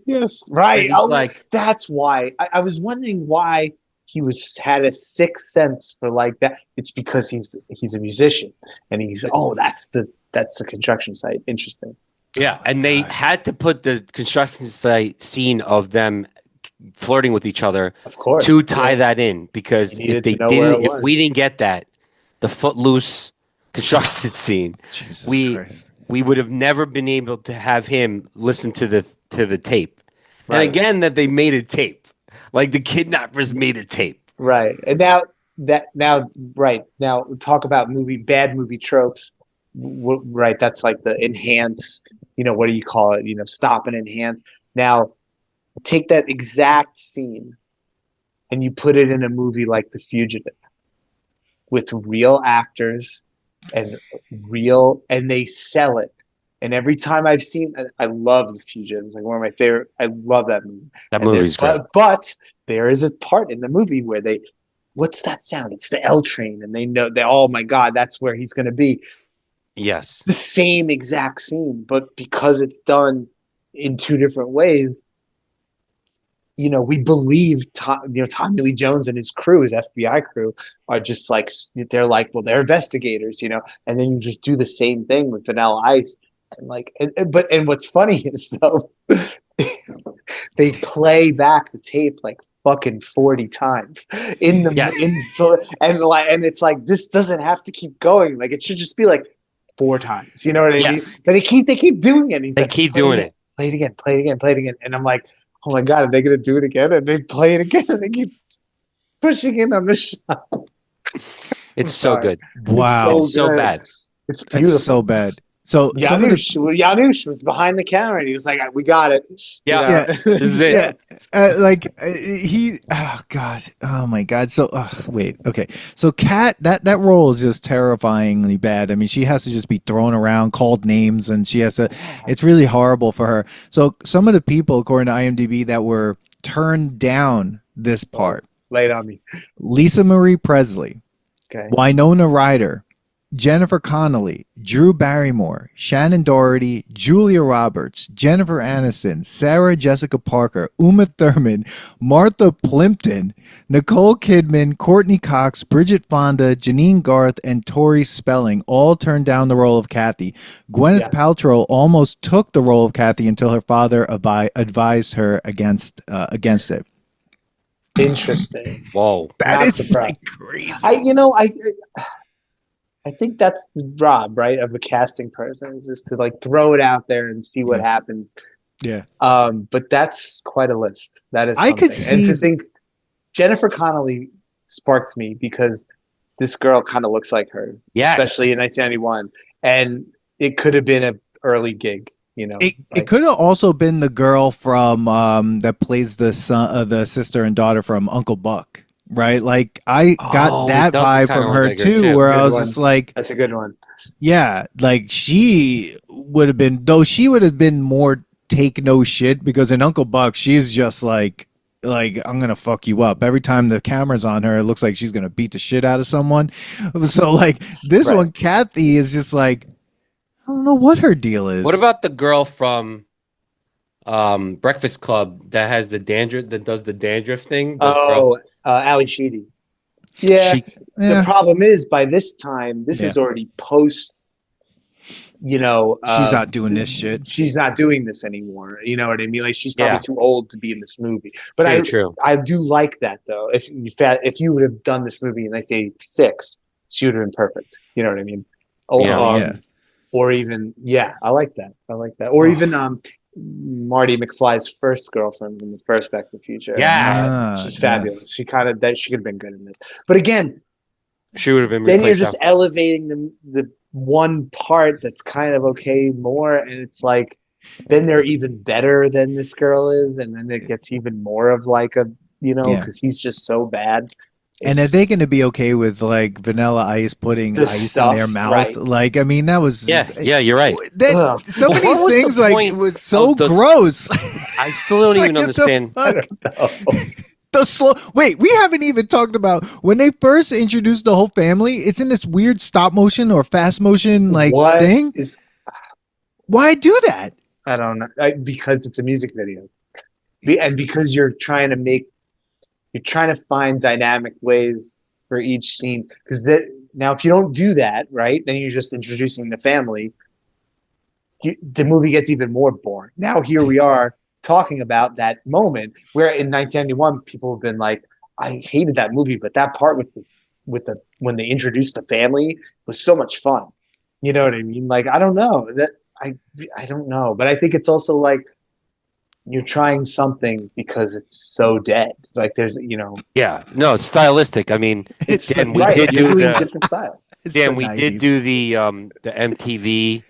C: Yes, right.
B: Like
C: that's why I was wondering why he had a sixth sense for like that. It's because he's a musician and he's that's the construction site. Interesting.
B: Yeah, and they had to put the construction site scene of them flirting with each other,
C: of course,
B: to tie that in because if we didn't get that, the Footloose construction scene, we would have never been able to have him listen to the tape. Right. And again, that they made a tape, like the kidnappers made a tape.
C: Right, and now talk about bad movie tropes. Right, that's like the enhance. What do you call it? Stop and enhance. Now, take that exact scene and you put it in a movie like The Fugitive with real actors and they sell it. And every time I've seen, I love The Fugitive. It's like one of my favorite. I love that movie.
B: That movie's great.
C: But there is a part in the movie where what's that sound? It's the L train, and they know oh my God, that's where he's going to be.
B: Yes.
C: The same exact scene, but because it's done in two different ways, we believe Tommy Lee Jones and his crew, his FBI crew, are just like, they're they're investigators, and then you just do the same thing with Vanilla Ice. And what's funny is though, they play back the tape like fucking 40 times and it's like, this doesn't have to keep going. Like it should just be like 4 times, you know what I mean? But they keep doing it.
B: They keep doing it.
C: Play it again. And I'm like, oh my God, are they going to do it again? And they play it again and they keep pushing in on the shot.
B: It's so good.
A: Wow.
B: It's so bad.
C: It's beautiful.
A: It's so bad. So
C: Janusz was behind the camera and he was like, we got it.
B: Yeah. This is it.
A: Oh God. Oh my God. So wait. Okay. So Kat, that role is just terrifyingly bad. I mean, she has to just be thrown around, called names, and it's really horrible for her. So some of the people, according to IMDb, that were turned down this part.
C: Lay it on me.
A: Lisa Marie Presley.
C: Okay.
A: Winona Ryder. Jennifer Connelly, Drew Barrymore, Shannon Doherty, Julia Roberts, Jennifer Aniston, Sarah Jessica Parker, Uma Thurman, Martha Plimpton, Nicole Kidman, Courtney Cox, Bridget Fonda, Janine Garth, and Tori Spelling all turned down the role of Kathy. Gwyneth Paltrow almost took the role of Kathy until her father advised her against it.
C: Interesting.
B: Whoa.
A: That is like crazy.
C: I think that's the job, right, of a casting person, is just to like throw it out there and see what happens.
A: Yeah.
C: But that's quite a list. That is
A: something. I could see.
C: And to think Jennifer Connelly sparked me because this girl kind of looks like her.
B: Yes.
C: Especially in 1991. And it could have been an early gig. You know,
A: it could have also been the girl from that plays the son, the sister and daughter from Uncle Buck, right? Like I got that vibe from her too, where I was just like,
C: that's a good one.
A: Yeah, like she would have been, though she would have been more take no shit, because in Uncle Buck she's just like I'm gonna fuck you up every time the camera's on her. It looks like she's gonna beat the shit out of someone. So like this one, Kathy is just like, I don't know what her deal is.
B: What about the girl from Breakfast Club that has the dandruff, that does the dandruff thing?
C: Ali Sheedy. Yeah, the problem is by this time, this is already post. You know,
A: she's not doing this shit.
C: She's not doing this anymore. You know what I mean? Like she's probably too old to be in this movie. But I do like that though. If you would have done this movie in 1986, she would have been perfect. You know what I mean? Or even I like that. Or even Marty McFly's first girlfriend in the first Back to the Future. She's fabulous. She could have been good in this. But again,
B: she would have been.
C: Then you're just elevating the one part that's kind of okay more, and it's like then they're even better than this girl is, and then it gets even more of like a because he's just so bad.
A: And are they going to be okay with like Vanilla Ice putting ice in their mouth?
C: Right.
A: Like, I mean, that was
B: you're right.
A: Some of these things like was so gross.
B: I still don't even understand.
C: I don't know.
A: Wait, we haven't even talked about when they first introduced the whole family. It's in this weird stop motion or fast motion thing. Why do that?
C: I don't know. Because it's a music video, and because you're trying to find dynamic ways for each scene. Because now, if you don't do that, right, then you're just introducing the family. The movie gets even more boring. Now here we are talking about that moment where in 1991 people have been like, I hated that movie, but that part with the when they introduced the family was so much fun. You know what I mean? Like I don't know, but I think it's also like you're trying something because it's so dead. Like there's
B: it's stylistic. I mean,
C: it's
B: did
C: do different styles.
B: Dan, we did do the MTV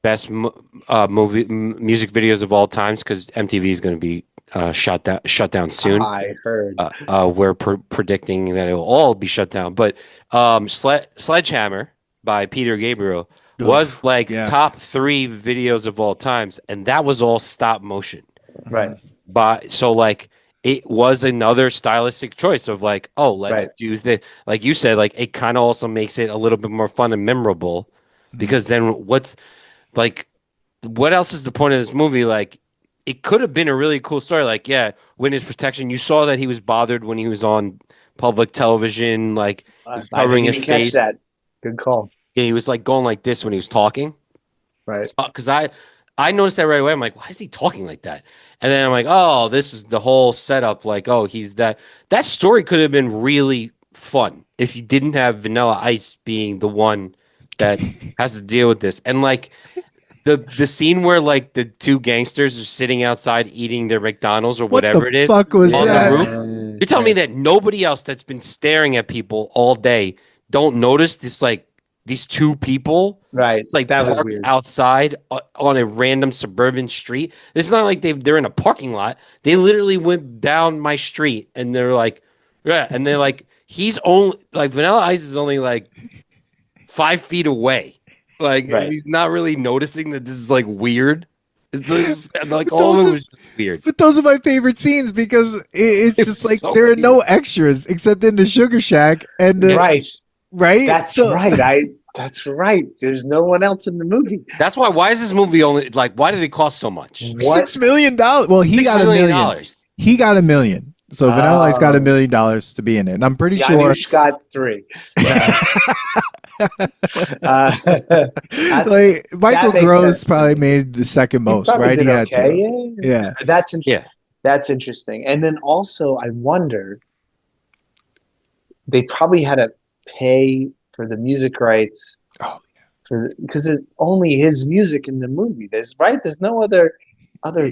B: best movie music videos of all times, because MTV is going to be shut down soon.
C: I heard.
B: We're predicting that it will all be shut down. But Sledgehammer by Peter Gabriel was top 3 videos of all times, and that was all stop motion.
C: Right.
B: But so like it was another stylistic choice of like, let's do the, like you said, like it kind of also makes it a little bit more fun and memorable, because then what else is the point of this movie? Like, it could have been a really cool story. Like, witness protection. You saw that he was bothered when he was on public television, like covering his face.
C: Catch that. Good call.
B: Yeah, he was like going like this when he was talking.
C: Right.
B: Because I noticed that right away. I'm like, why is he talking like that? And then I'm like, oh, this is the whole setup. Like, oh, he's that. That story could have been really fun if you didn't have Vanilla Ice being the one that has to deal with this. And like the scene where like the 2 gangsters are sitting outside eating their McDonald's or whatever it is
A: fuck was
B: on
A: that?
B: the roof. You're telling me that nobody else that's been staring at people all day don't notice this, like these 2 people,
C: right?
B: It's like
C: that
B: parked outside on a random suburban street. It's not like they're in a parking lot. They literally went down my street, and they're like, and they're like, he's only like Vanilla Ice is only like 5 feet away. Like, he's not really noticing that this is like weird. It's just, like all of it was just weird.
A: But those are my favorite scenes, because it's just like so there are no extras except in the Sugar Shack and the right.
C: That's right. That's right. There's no one else in the movie.
B: That's why. Why is this movie only like? Why did it cost so much?
A: $6 million. Well, he got $1 million. He got $1 million. So Vanilla Ice got $1 million to be in it. And I'm pretty sure
C: Janusz got 3.
A: like Michael Gross probably made the second most, right?
C: He had to.
A: Yeah.
C: That's interesting. And then also, I wonder, they probably had to pay for the music rights. Because it's only his music in the movie. There's no other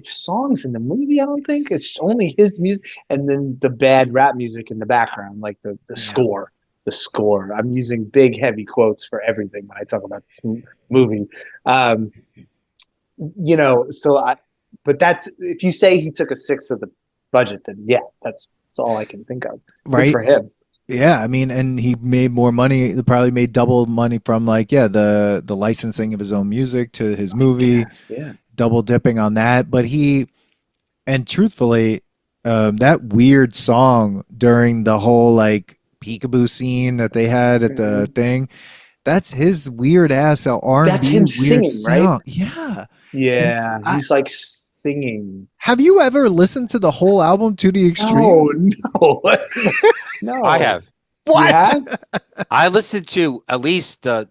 C: songs in the movie. I don't think it's only his music, and then the bad rap music in the background, like the score. The score. I'm using big, heavy quotes for everything when I talk about this movie. but that's, if you say he took a sixth of the budget, then yeah, that's all I can think of.
A: Right.
C: Good for him.
A: Yeah, I mean, and he made more money. He probably made double money from the licensing of his own music to his movie,
C: Yeah.
A: double dipping on that. But and truthfully, that weird song during the whole peekaboo scene that they had at the thing, that's his weird ass R&B.
C: That's him
A: weird
C: singing,
A: sound.
C: right?
A: Yeah.
C: Yeah, he's singing.
A: Have you ever listened to the whole album to the extreme?
C: No. No.
B: I have.
A: What?
B: I listened to at least 2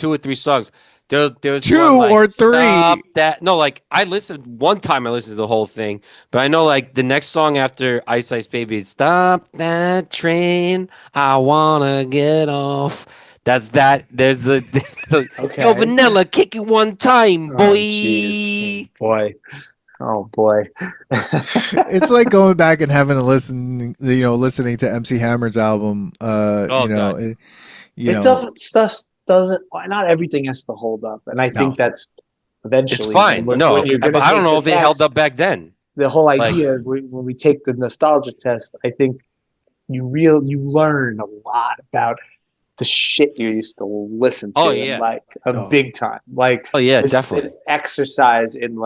B: or 3 songs. There's
A: 2 or 3.
B: I listened one time. I listened to the whole thing, but I know the next song after Ice Ice Baby is "Stop That Train, I Wanna Get Off." That's that. There's the
C: Okay.
B: Yo, Vanilla, kick it one time, boy.
C: Oh boy.
A: It's like going back and having to listening to MC Hammer's album.
C: Stuff doesn't. Not everything has to hold up, and I think that's eventually.
B: It's fine. But I don't know if it held up back then.
C: The whole idea when we take the nostalgia test, I think you learn a lot about the shit you used to listen to, big time.
B: Definitely.
C: Exercise in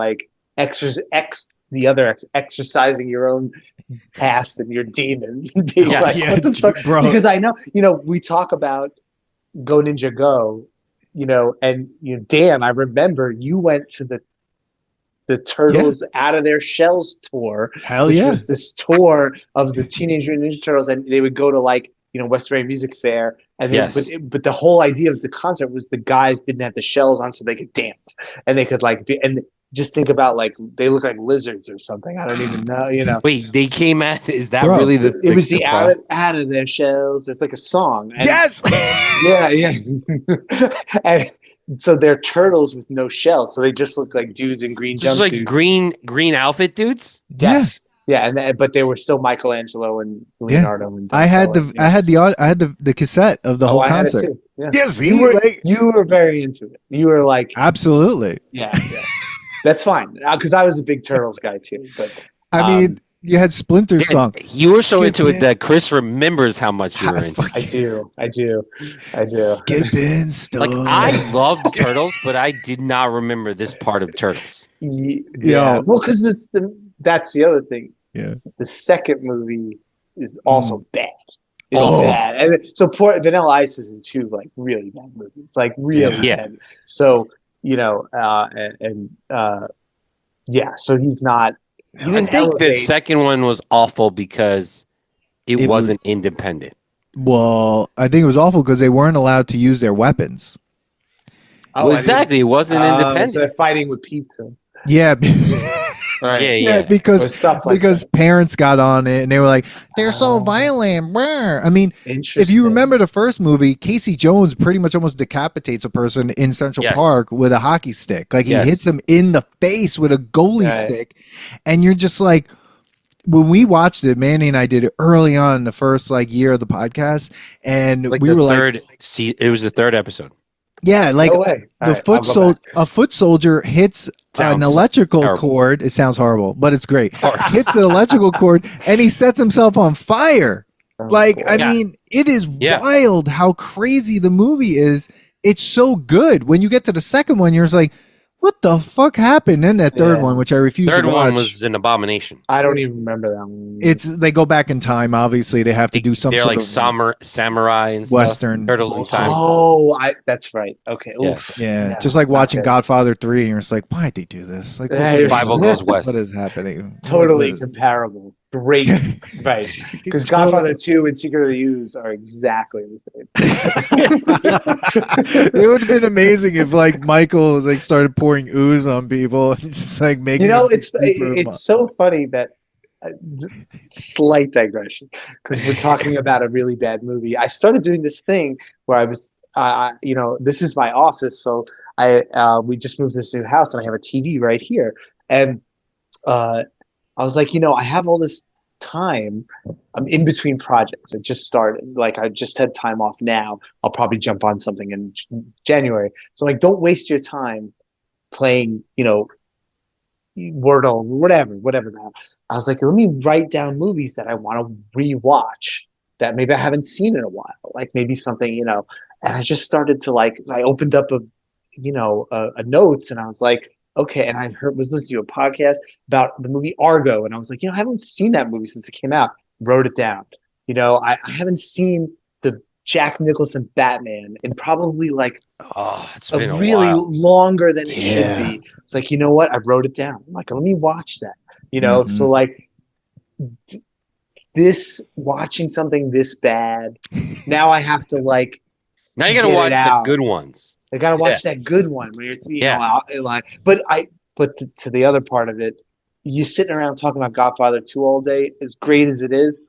C: exercising your own past and your demons and being what the fuck? Bro. Because I know, we talk about Go Ninja Go, and Dan, I remember you went to the Turtles Out of Their Shells tour. Which was this tour of the Teenage Mutant Ninja Turtles, and they would go to West Bay Music Fair, and but the whole idea of the concert was the guys didn't have the shells on, so they could dance, and they could just think about they look like lizards or something. I don't even know.
B: Wait, they came at is that really the?
C: It was the out of their shells. It's like a song. And,
A: yes.
C: Yeah. And so they're turtles with no shells, so they just look like dudes in green jumpsuits.
B: Like green outfit dudes.
C: Yes. Yeah, but they were still Michelangelo and Leonardo. And
A: I had the cassette of the whole concert.
C: I had it too. Yeah.
A: Yes,
C: you were very into it. You were
A: absolutely.
C: Yeah. That's fine, because I was a big Turtles guy too. But
A: I mean, you had Splinter's song.
B: You were so into it that Chris remembers how much you were into it.
C: I do.
A: Skipping stuff.
B: I loved Turtles, but I did not remember this part of Turtles.
C: Yeah. Well, because that's the other thing.
A: Yeah.
C: The second movie is also bad. It's bad. And so Vanilla Ice is in 2 really bad movies. Really bad. So so he's not.
B: I think the second one was awful because it wasn't independent.
A: Well, I think it was awful because they weren't allowed to use their weapons.
B: Well, exactly. It wasn't independent.
C: So they're fighting with pizza.
A: Yeah.
C: Right.
A: Yeah, because parents got on it and they were like, they're so violent. I mean, if you remember the first movie, Casey Jones pretty much almost decapitates a person in Central Park with a hockey stick. He hits them in the face with a goalie stick. And you're just like, when we watched it, Manny and I did it early on in the first year of the podcast, and we were
B: it was the 3rd episode.
A: Yeah, a foot soldier hits an electrical cord. It sounds horrible, but it's great. Hits an electrical cord and he sets himself on fire. I mean, it is wild how crazy the movie is. It's so good. When you get to the second one, you're just like, what the fuck happened in that third one, which I refuse to watch?
B: Third one was an abomination.
C: I don't even remember that one.
A: They go back in time. Obviously, they have to do something.
B: They're samurai and
A: Western
B: stuff. Turtles in time.
C: Oh, that's right. Okay.
A: Yeah. Just like watching Godfather 3, and you're just like, why'd they do this? What
B: goes west.
A: What is happening?
C: Totally comparable. Great, right? Because Godfather 2 and Secret of the Ooze are exactly the
A: same. It would have been amazing if Michael started pouring ooze on people and just making.
C: It's so funny that slight digression, because we're talking about a really bad movie. I started doing this thing where I was, this is my office, so we just moved to this new house and I have a TV right here, and I was like, I have all this time. I'm in between projects. It just started. I just had time off now. I'll probably jump on something in January. So don't waste your time playing, Wordle, whatever that. I was like, let me write down movies that I want to rewatch that maybe I haven't seen in a while. Like maybe something, you know, and I just started to like, I opened up a notes and I was like, okay. And was listening to a podcast about the movie Argo. And I was like, I haven't seen that movie since it came out. Wrote it down. I haven't seen the Jack Nicholson Batman in probably like
B: it's been a
C: really
B: while.
C: longer than it should be. It's like, you know what? I wrote it down. I'm like, let me watch that. So like watching something this bad, now I have to like.
B: Now you gotta watch the good ones.
C: I gotta watch that good one where you're, out, like. But to the other part of it, you sitting around talking about Godfather 2 all day, as great as it is.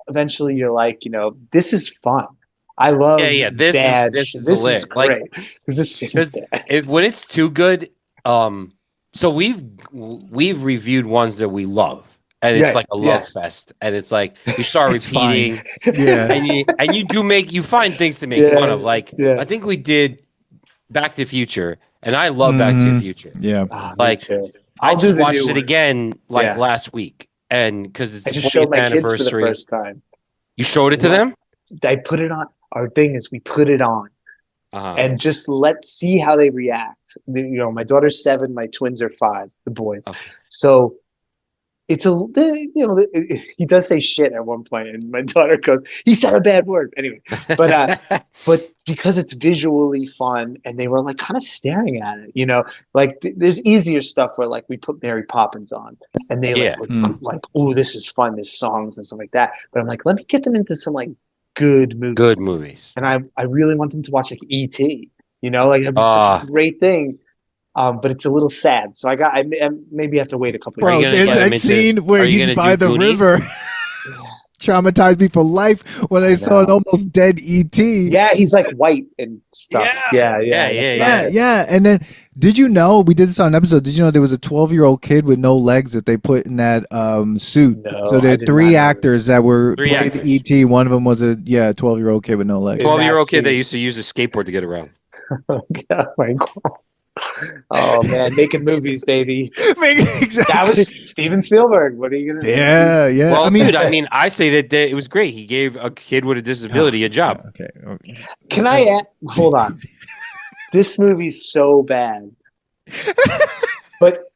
C: Eventually, you're like, this is fun. I love
B: This is
C: great because
B: when it's too good. So we've reviewed ones that we love, and it's like a love fest, and it's like you start repeating, and you find things to make fun of. Like I think we did Back to the Future, and I love Back to the Future.
C: Yeah,
B: like I just watched it again last week, and because it's
C: I just showed my kids for the first time.
B: You showed it to them?
C: I put it on. Our thing is we put it on and just let's see how they react. My daughter's 7, my twins are 5, the boys. Okay. So it's he does say shit at one point, and my daughter goes, "He said a bad word." Anyway, but because it's visually fun, and they were like kind of staring at it, like there's easier stuff where like we put Mary Poppins on, and they like, oh, this is fun, there's songs and stuff like that. But I'm like, let me get them into some like good movies. And I really want them to watch like E.T. Like it'd be such a great thing. But it's a little sad, so I maybe have to wait a couple of years.
A: Bro, there's that scene where he's by the river. Traumatized me for life when I saw an almost dead E.T.
C: Yeah, he's like white and stuff. Yeah.
A: And then, did you know, we did this on an episode, did you know there was a 12-year-old kid with no legs that they put in that suit? No, so there are 3 actors that were played E.T. One of them was a 12-year-old kid with no legs.
B: 12-year-old kid that used to use a skateboard to get around.
C: Oh my God. Oh man, making movies, baby.
A: Exactly.
C: That was Steven Spielberg. What are you gonna?
A: Yeah.
B: Well, I say that it was great. He gave a kid with a disability a job.
A: Okay.
C: Can I hold on? This movie's so bad, but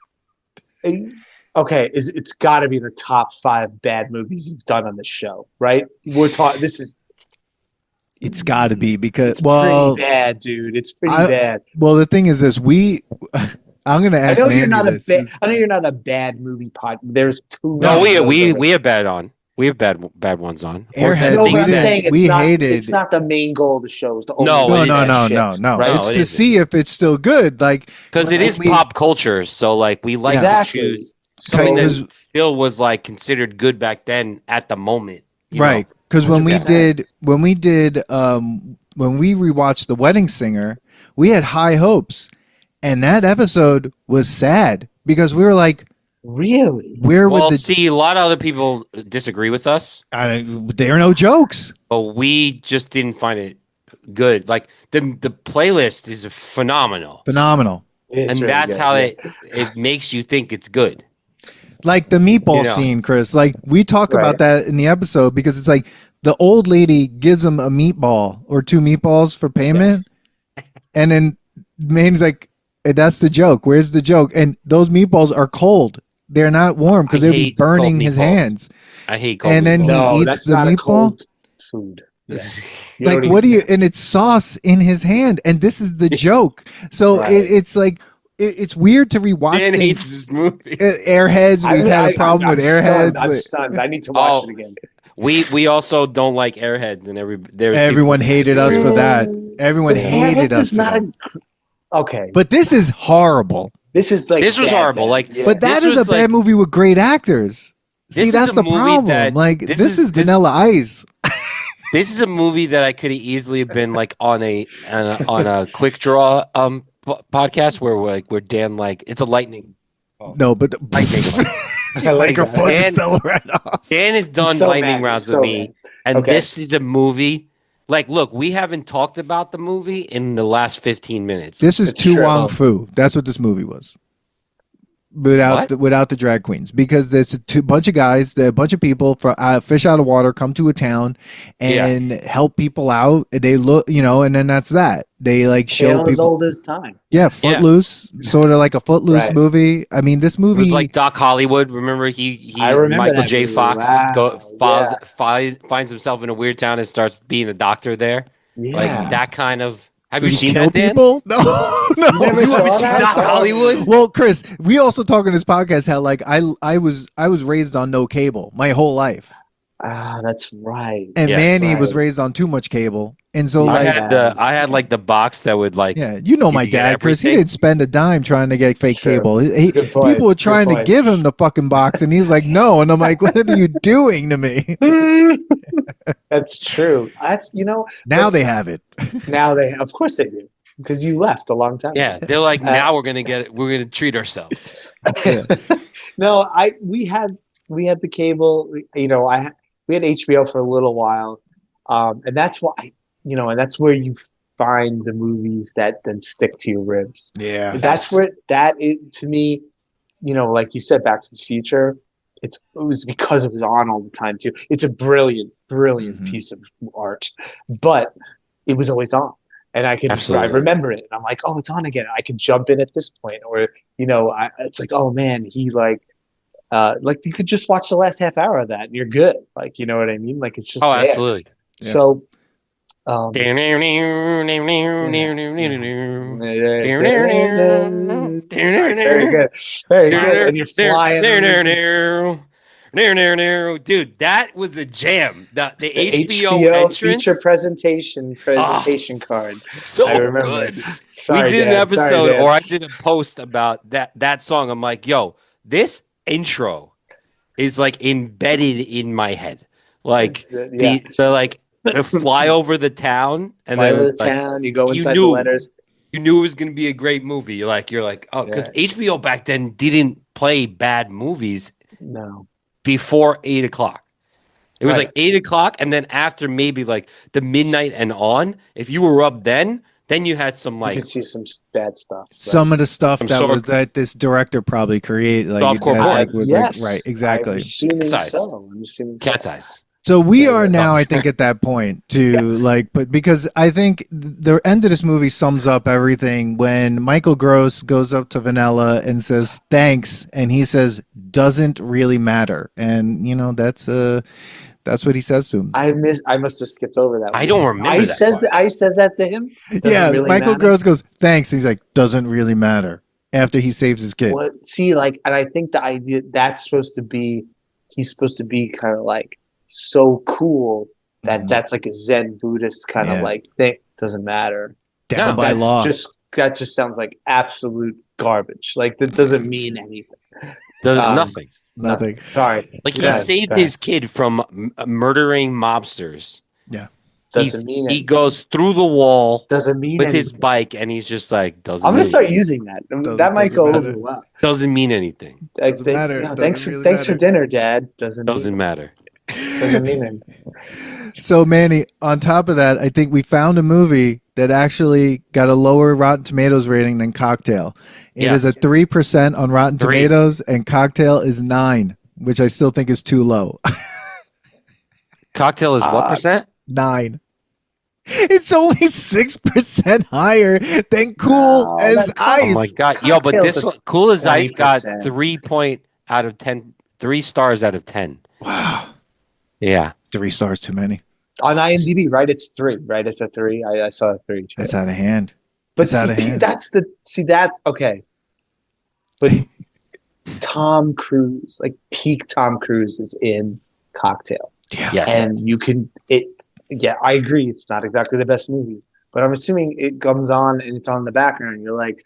C: okay, it's got to be the top 5 bad movies you've done on the show, right? We're talking.
A: It's got to be because
C: it's pretty bad, dude. It's pretty bad.
A: Well, the thing is this: I'm going to ask.
C: I know you're not a bad movie pod. There's 2.
B: No, we have bad on. We have bad ones on.
A: Airheads.
C: No, but I'm saying
A: hated.
C: It's not the main goal of the show. It's the
A: no.
C: Right?
A: It's to see if it's still good, like
B: because it is pop culture. So like we like to choose something that still was like considered good back then at the moment.
A: Right. Because when we rewatched The Wedding Singer, we had high hopes, and that episode was sad because we were like,
C: "Really?
B: See, a lot of other people disagree with us.
A: There are no jokes,
B: but we just didn't find it good. Like the playlist is phenomenal,
A: and
B: really that's good. How it makes you think it's good."
A: Like the meatball scene, Chris. Like we talk about that in the episode because it's like the old lady gives him a meatball or 2 meatballs for payment, and then Manny's like, "That's the joke. Where's the joke?" And those meatballs are cold; they're not warm because they'd be burning his hands.
B: I hate cold.
A: And then he eats the meatball.
C: Food. Yeah.
A: Like what do you? And it's sauce in his hand, and this is the joke. So it's like. It's weird to rewatch.
B: Dan hates this movie.
A: Airheads. We've had a problem with Airheads.
C: I'm stunned. I need to watch it again.
B: We also don't like Airheads, and
A: everyone hated us for that. Everyone hated us.
C: Okay,
A: but this is horrible.
C: This was
B: horrible. Like,
A: but that is a bad movie with great actors. See, that's the problem. Like, this is Vanilla Ice.
B: This is a movie that I could have easily been like on a quick draw podcast where Dan like it's a lightning.
A: No, but the microphone just fell right off.
B: Dan has done lightning rounds with me, and this is a movie. Like, look, we haven't talked about the movie in the last 15 minutes.
A: This is Tu Wong Fu. That's what this movie was. without the drag queens, because there's a bunch of guys, a bunch of people from fish out of water come to a town and help people out. They look, and then that's that. They like show
C: Tale
A: people
C: as old as time.
A: Yeah, Footloose, sort of like a Footloose movie. I mean, this movie
B: it was like Doc Hollywood. Remember
C: I remember
B: Michael
C: that
B: J.
C: movie.
B: Fox
C: Wow,
B: finds himself in a weird town and starts being a doctor there.
C: yeah.
B: Like that kind of. Have
A: Does
B: you
A: he
B: seen
A: kill
B: that, Dan?
A: people? No, no.
C: never
B: You
C: saw
B: haven't seen
C: that?
B: Doc Hollywood?
A: Well, Chris, we also talk on this podcast how like I was raised on no cable my whole life.
C: That's right.
A: And
B: Yes.
A: Manny was
C: Right.
A: raised on too much cable, and so
B: I
A: like
B: had like the box that would like.
A: my
B: you get
A: dad, Chris. He
B: everything.
A: didn't spend a dime trying to get fake
C: True.
A: cable.
C: Good point.
A: People were
C: Good
A: trying to
C: point.
A: give him the fucking box, and he's like, "No," and I'm like, "What are you doing to me?"
C: That's true. That's
A: Now they have it.
C: now of course they do, because you left a long time
B: Yeah,
C: ago.
B: they're like, now we're gonna treat ourselves.
C: No, we had the cable. We had HBO for a little while, and that's why and that's where you find the movies that then stick to your ribs.
A: Yeah,
C: That's where that is to me. Like you said, Back to the Future. It was because it was on all the time too. It's a brilliant piece of art, but it was always on. And I remember it, and I'm like, oh, it's on again. I could jump in at this point, or it's like, oh man, he like you could just watch the last half hour of that, and you're good. Like, you know what I mean? Like, it's just there.
B: Absolutely.
A: Yeah.
C: So, very good, very good. And you're flying.
B: Dude, that was a jam. The
C: The
B: HBO entrance
C: feature presentation card.
B: So
C: I remember.
B: good.
C: Sorry,
B: we did
C: Dad.
B: an episode,
C: Sorry, Dad.
B: or I did a post about that song. I'm like, yo, this intro is like embedded in my head. Like the fly over the town and
C: fly
B: then
C: over the town. You go inside the letters.
B: You knew it was going to be a great movie. You're like, oh, because HBO back then didn't play bad movies.
C: No.
B: Before 8 o'clock. It was like 8 o'clock, and then after maybe like the midnight and on, if you were up then you had some like
C: you could see some bad stuff.
A: Some of the stuff that this director probably created, like
B: softcore porn.
A: Yes, right, exactly.
C: I'm assuming
B: Cat's
C: so.
B: Cat's eyes.
A: So we are now, I think, at that point to but because I think the end of this movie sums up everything when Michael Gross goes up to Vanilla and says thanks, and he says doesn't really matter, and that's what he says to him.
C: I must have skipped over that one.
B: I don't remember.
C: I says that to him.
A: Yeah,
C: really
A: Michael
C: matter?
A: Gross goes thanks. And he's like doesn't really matter after he saves his kid.
C: Well, see, like, and I think the idea he's supposed to be kind of like so cool that that's like a Zen Buddhist kind of like thing. Doesn't matter.
A: Down by law.
C: That just sounds like absolute garbage. Like, that doesn't mean anything.
B: Nothing.
A: Nothing.
C: Sorry.
B: Like, he saved his kid from murdering mobsters.
A: Yeah.
C: Doesn't mean anything.
B: He goes through the wall
C: Doesn't mean
B: with
C: anything.
B: his bike, and he's just like, doesn't
C: I'm
B: mean
C: gonna start using that. That might go over well.
B: Doesn't mean anything.
A: Doesn't matter.
C: Thanks for dinner, Dad. Doesn't
B: matter.
C: Doesn't mean anything.
A: So, Manny, on top of that, I think we found a movie that actually got a lower Rotten Tomatoes rating than Cocktail. It is a 3% on Rotten Tomatoes, and Cocktail is 9%, which I still think is too low.
B: Cocktail is what percent?
A: 9%. It's only 6% higher than Cool as Ice.
B: Oh my god, yo! But this one, Cool as Ice, got 3 stars out of 10.
A: Wow.
B: Yeah,
A: 3 stars too many.
C: On IMDb, right? It's 3, right? It's a 3. I saw a 3.
A: That's out of hand.
C: But okay. But Tom Cruise, like peak Tom Cruise, is in Cocktail.
A: Yeah.
B: Yes.
C: And I agree. It's not exactly the best movie, but I'm assuming it comes on and it's on the background. And you're like,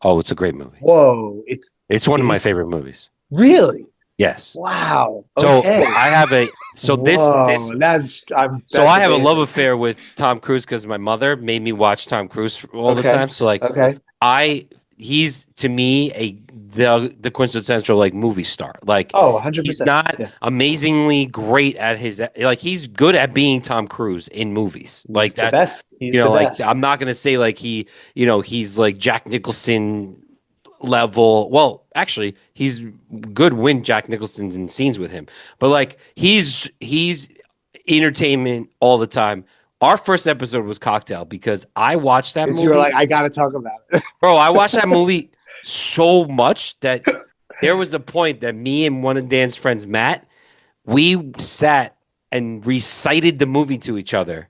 B: oh, it's a great movie.
C: Whoa.
B: It's one of my favorite movies.
C: Really?
B: Yes.
C: Wow.
B: So
C: okay.
B: I have a I have a love affair with Tom Cruise because my mother made me watch Tom Cruise all the time. So like, he's to me the quintessential like movie star. Like,
C: 100%.
B: He's not amazingly great at his he's good at being Tom Cruise in movies. Like
C: that's the best. He's the
B: like
C: best.
B: I'm not gonna say like he's like Jack Nicholson level. Well, actually, he's good when Jack Nicholson's in scenes with him, but like he's entertainment all the time. Our first episode was Cocktail because I watched that movie.
C: You were like, I got to talk about it.
B: Bro, I watched that movie so much that there was a point that me and one of Dan's friends, Matt, we sat and recited the movie to each other.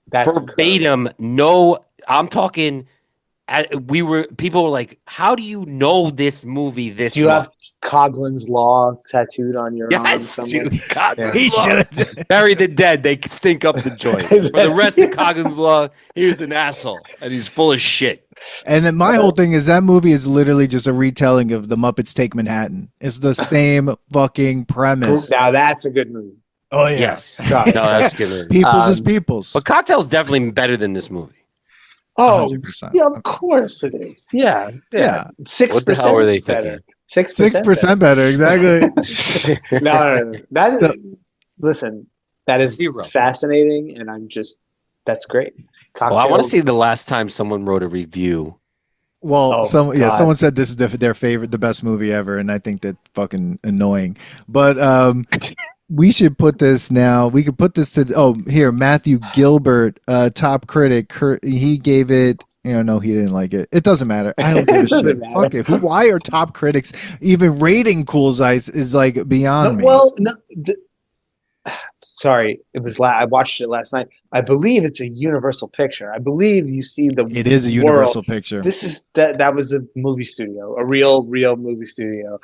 C: That's
B: verbatim. No, I'm talking. People were like, "How do you know this movie this much?"
C: Do you have Coughlin's Law tattooed on your arm somewhere?
B: Dude,
A: He should.
B: Bury the dead. They could stink up the joint. For the rest of Coughlin's Law, he was an asshole and he's full of shit.
A: And then my whole thing is that movie is literally just a retelling of The Muppets Take Manhattan. It's the same fucking premise.
C: Now that's a good movie.
A: Oh yeah.
B: Yes. No, that's good.
A: People's is people's.
B: But Cocktail's definitely better than this movie.
C: Oh,
A: 100%.
C: yeah, of course it is. Yeah. 6%.
B: What the hell were they
C: better?
B: thinking?
A: 6% better, exactly.
C: No. That is, listen, that is
B: Zero.
C: fascinating, and that's great.
B: Well, I want to see the last time someone wrote a review.
A: Well, someone said this is their favorite, the best movie ever, and I think that's fucking annoying. But we should put this now. We could put this to here. Matthew Gilbert, top critic. He gave it. No, he didn't like it. It doesn't matter. I don't give a shit. Fuck it. Why are top critics even rating Cool Ice is like beyond me.
C: Well, no. Sorry, it was. I watched it last night. I believe it's a Universal picture. I believe you see the.
A: It is a Universal picture.
C: This is that was a movie studio, a real movie studio.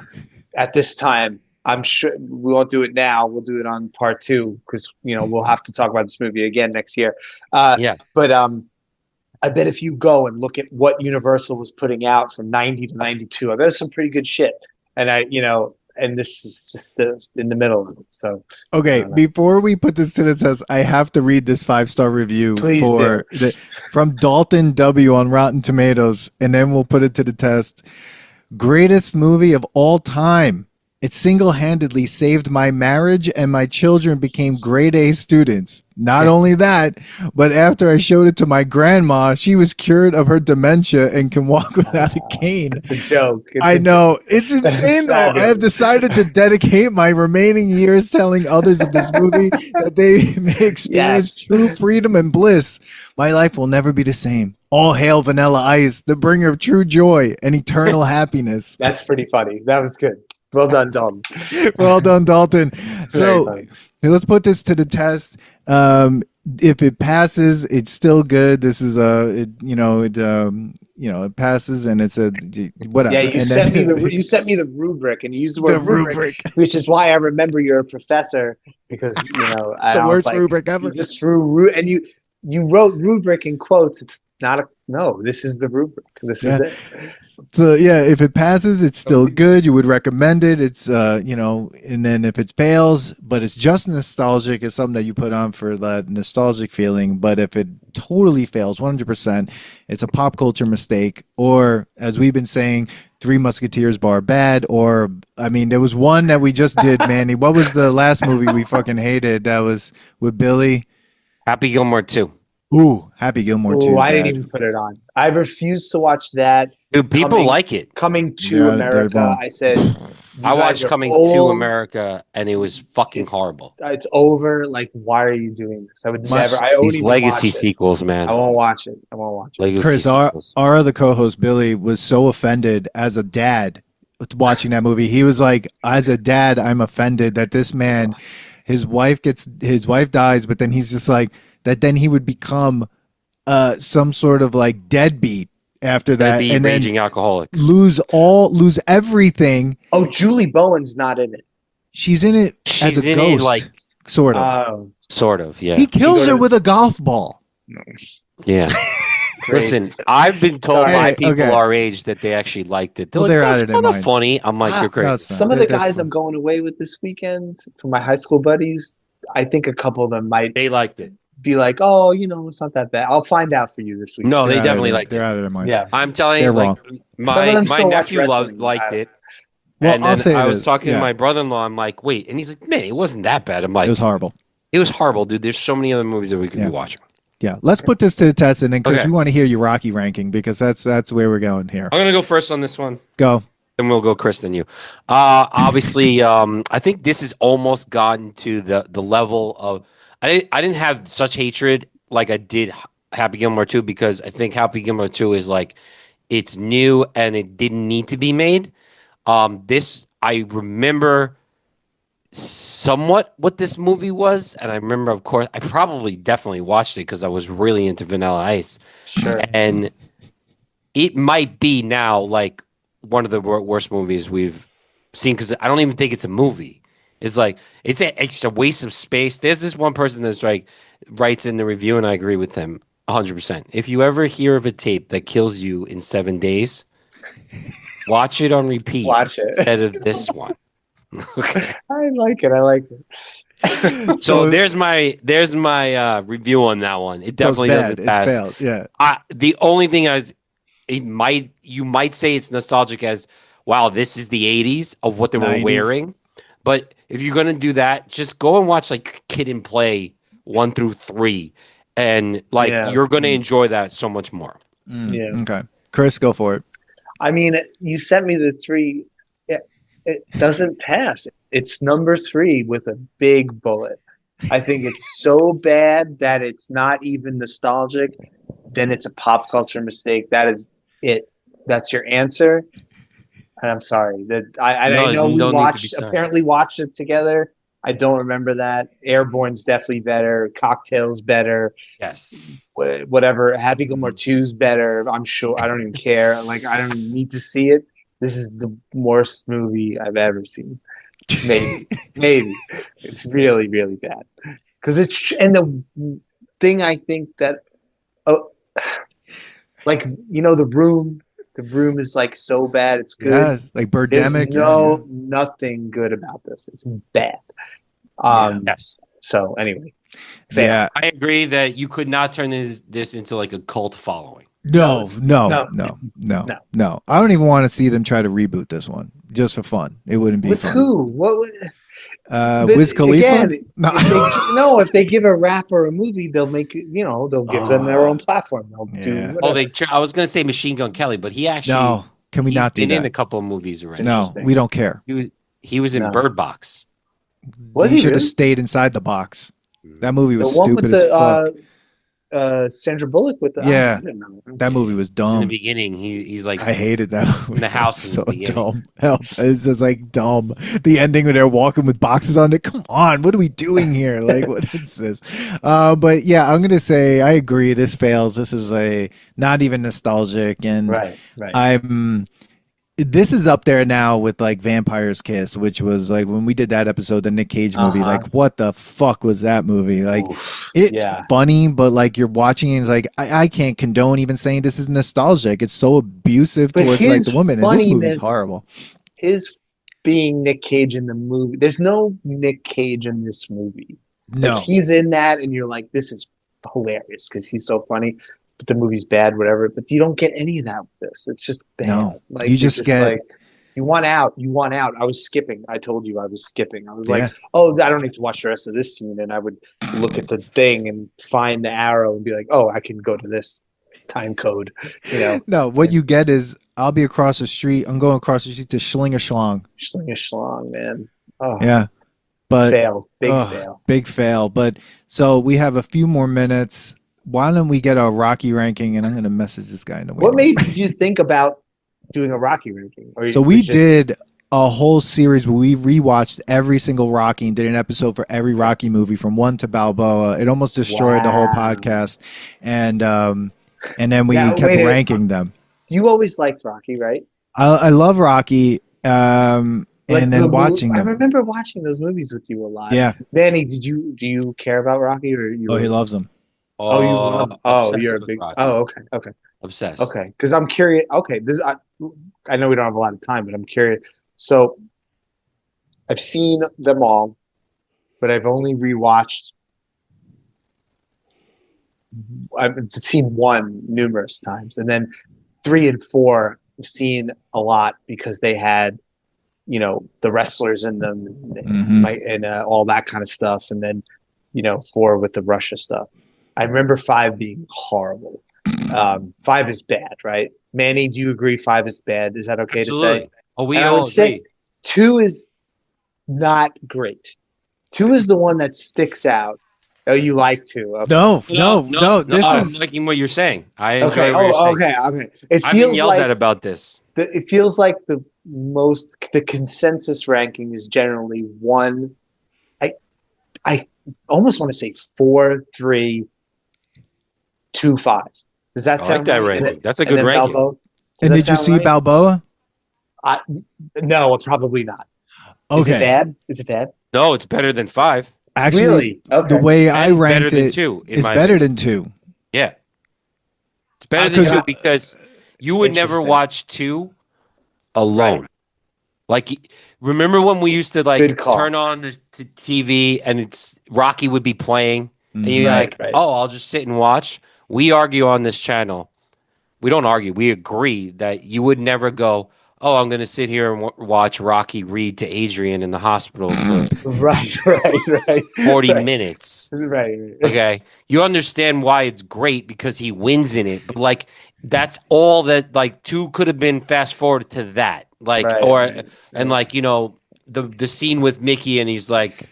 C: At this time, I'm sure we won't do it now. We'll do it on part 2 because we'll have to talk about this movie again next year. But I bet if you go and look at what Universal was putting out from 90 to 92, I bet it's some pretty good shit. And and this is just in the middle of it. So
A: okay, before we put this to the test, I have to read this 5-star review from Dalton W on Rotten Tomatoes, and then we'll put it to the test. Greatest movie of all time. It single-handedly saved my marriage and my children became grade A students. Not only that, but after I showed it to my grandma, she was cured of her dementia and can walk without a cane.
C: It's a joke.
A: I know. It's insane, though. I have decided to dedicate my remaining years telling others of this movie that they may experience true freedom and bliss. My life will never be the same. All hail Vanilla Ice, the bringer of true joy and eternal happiness.
C: That's pretty funny. That was good. Well done, Dalton.
A: Well done, Dalton. So let's put this to the test. If it passes, it's still good. This is it passes, and it's a whatever.
C: Yeah, you sent me the rubric, and you used the word rubric, which is why I remember you're a professor because
A: it's the worst rubric ever.
C: You just threw and you wrote rubric in quotes. It's not this is the rubric. This is it.
A: So if it passes, it's still good. You would recommend it. It's and then if it fails, but it's just nostalgic, it's something that you put on for that nostalgic feeling. But if it totally fails, 100%, it's a pop culture mistake. Or as we've been saying, Three Musketeers bar bad. Or there was one that we just did, Manny. What was the last movie we fucking hated? That was with Billy.
B: Happy Gilmore 2.
A: Ooh, Happy Gilmore 2.
C: I didn't even put it on. I refused to watch that.
B: Dude, people like it.
C: Coming to America, I said.
B: I watched Coming to America, and it was fucking horrible.
C: It's over. Like, why are you doing this? I would never.
B: These legacy sequels, man.
C: I won't watch it.
A: Legacy Chris, our other co-host Billy was so offended as a dad watching that movie. He was like, as a dad, I'm offended that this man, his wife dies, but then he's just like. That then he would become some sort of like deadbeat after that, and
B: raging alcoholic,
A: lose everything.
C: Oh, Julie Bowen's not in it.
A: She's in it as a ghost, like sort of. Yeah, he kills her with a golf ball.
B: Yeah. Listen, I've been told by people our age that they actually liked it. They're like, that's kind of funny. I'm like, you're crazy.
C: Some of the guys I'm going away with this weekend from my high school buddies, I think a couple of them
B: they liked it.
C: Be like, oh, it's not that bad. I'll find out for you this week.
B: No, they definitely liked it.
A: They're out of their minds.
C: Yeah,
B: I'm telling you, like my nephew liked it.
A: Well,
B: and then I was talking to my brother-in-law. I'm like, wait, and he's like, man, it wasn't that bad. I'm like,
A: it was horrible.
B: It was horrible, dude. There's so many other movies that we could be watching.
A: Yeah, let's put this to the test, and then because
B: Okay.
A: we want to hear your Rocky ranking, because that's where we're going here.
B: I'm gonna go first on this one.
A: Go.
B: Then we'll go Chris, then you. Obviously, I think this has almost gotten to the level of I didn't have such hatred like I did Happy Gilmore 2, because I think Happy Gilmore 2 is like, it's new and it didn't need to be made. This, I remember somewhat what this movie was, and I remember, of course, I probably definitely watched it because I was really into Vanilla Ice.
C: Sure.
B: And it might be now like one of the worst movies we've seen, because I don't even think it's a movie. It's like it's a waste of space. There's this one person that's like writes in the review, and I agree with him 100%. If you ever hear of a tape that kills you in 7 days, watch it on repeat.
C: Watch it
B: instead of this one. Okay.
C: I like it.
B: So there's my review on that one. It definitely doesn't pass.
A: It's failed. Yeah.
B: The only thing is, you might say it's nostalgic as, wow, this is the 80s of what they were
A: 90s.
B: wearing. But if you're gonna do that, just go and watch like Kid and Play 1 through 3, and you're gonna enjoy that so much more.
C: Yeah.
A: Okay, Chris, go for it.
C: I mean, you sent me the 3. It doesn't pass. It's number 3 with a big bullet. I think it's so bad that it's not even nostalgic. Then it's a pop culture mistake. That is it. That's your answer. And I'm sorry that I know we apparently watched it together. I don't remember that. Airborne's definitely better. Cocktail's better.
B: Yes.
C: Whatever. Happy Gilmore 2's better. I'm sure. I don't even care. Like, I don't even need to see it. This is the worst movie I've ever seen. Maybe. It's really, really bad. Because and the thing I think that, like, the Room. The Room is like so bad. It's good.
A: Yeah, like Birdemic.
C: There's nothing good about this. It's bad.
B: Yes.
C: So anyway.
A: Yeah.
B: I agree that you could not turn this into like a cult following.
A: No. I don't even want to see them try to reboot this one just for fun. It wouldn't be
C: with
A: fun.
C: who? What?
A: Wiz Khalifa?
C: Again, if they give a rapper a movie, they'll make it. They'll give them their own platform. They'll do. Whatever.
B: I was going to say Machine Gun Kelly, but he actually.
A: No, can we not do that?
B: Been in a couple of movies already.
A: No, we don't care.
B: He was in Bird Box.
A: He should have stayed inside the box. That movie was stupid as fuck.
C: Sandra Bullock with the
A: I didn't know. That movie was dumb.
B: In the beginning, he's like,
A: I hated that movie.
B: In the house,
A: so dumb. It's just like dumb. The ending where they're walking with boxes on it. Come on, what are we doing here? Like, what is this? But yeah, I'm gonna say I agree. This fails. This is not even nostalgic, and
C: right.
A: This is up there now with like Vampire's Kiss, which was like when we did that episode, the Nick Cage movie. Like, what the fuck was that movie? Like, it's funny, but like you're watching it, and it's like I can't condone even saying this is nostalgic. It's so abusive towards like the woman, and this movie is horrible.
C: His being Nick Cage in the movie, there's no Nick Cage in this movie.
A: No,
C: like, he's in that, and you're like, this is hilarious because he's so funny. But the movie's bad, whatever. But you don't get any of that with this. It's just bad.
A: No,
C: like
A: you just get
C: like, you want out. You want out. I was skipping. I told you I was skipping. I was like, oh, I don't need to watch the rest of this scene. And I would look at the thing and find the arrow and be like, oh, I can go to this time code.
A: No, what you get is I'll be across the street. I'm going across the street to Schling a Schlong.
C: Schling a Schlong, man. Oh.
A: Yeah. But
C: big fail.
A: But so we have a few more minutes. Why don't we get a Rocky ranking? And I'm going to message this guy in the way.
C: What made you think about doing a Rocky ranking?
A: So we did a whole series where we rewatched every single Rocky and did an episode for every Rocky movie from 1 to Balboa. It almost destroyed the whole podcast. And then we kept ranking them.
C: You always liked Rocky, right?
A: I love Rocky. And then watching them.
C: I remember watching those movies with you a lot.
A: Yeah.
C: Manny, do you care about Rocky or you?
A: Oh, he loves them.
C: You're a big. Oh, okay.
B: Obsessed.
C: Okay, because I'm curious. Okay, I know we don't have a lot of time, but I'm curious. So, I've seen them all, but I've only rewatched. I've seen 1 numerous times, and then 3 and 4 I've seen a lot because they had, the wrestlers in them, and all that kind of stuff, and then, 4 with the Russia stuff. I remember 5 being horrible. 5 is bad, right? Manny, do you agree 5 is bad? Is that okay to say?
B: Absolutely. Oh, we
C: And I
B: all
C: would say
B: agree.
C: 2 is not great. 2 is the one that sticks out. Oh, you like 2? Okay.
B: No.
A: This
B: I'm
A: is
B: liking what you're saying. I
C: Okay.
B: enjoy what you're
C: Oh,
B: saying.
C: okay. Okay. It
B: I've been
C: feels
B: yelled at
C: like
B: about this.
C: the consensus ranking is generally 1. I almost want to say 4, 3, 2, 5. Does that
B: I like
C: sound
B: that
C: right?
B: ranking. That's a
C: And
B: good
C: then
B: ranking.
C: Balboa. Does
A: and
C: that
A: did you
C: sound
A: see
C: right?
A: Balboa?
C: I, no, probably not. Is it
A: Okay.
C: bad? Is it bad?
B: No, it's better than 5.
A: Actually,
C: Really?
A: the
C: Okay.
A: way I
B: And better
A: ranked
B: than
A: it
B: 2, in
A: is
B: my
A: better
B: opinion.
A: than 2.
B: Yeah. It's better than
A: Because
B: 2 because you would never
C: Interesting.
B: watch 2 alone.
C: Right.
B: Like, remember when we used to
C: Good
B: like
C: call.
B: turn on the TV and it's Rocky would be playing, and you're
C: Right.
B: like,
C: Right.
B: "Oh, I'll just sit and watch." We argue on this channel. We don't argue. We agree that you would never go, "Oh, I'm going to sit here and watch Rocky read to Adrian in the hospital for
C: Right. Right. Right.
B: 40
C: Right.
B: minutes."
C: Right.
B: Okay. You understand why it's great because he wins in it, but like that's all that like 2 could have been fast forward to that. Like
C: Right.
B: or
C: Right.
B: and
C: Right.
B: like, the scene with Mickey and he's like,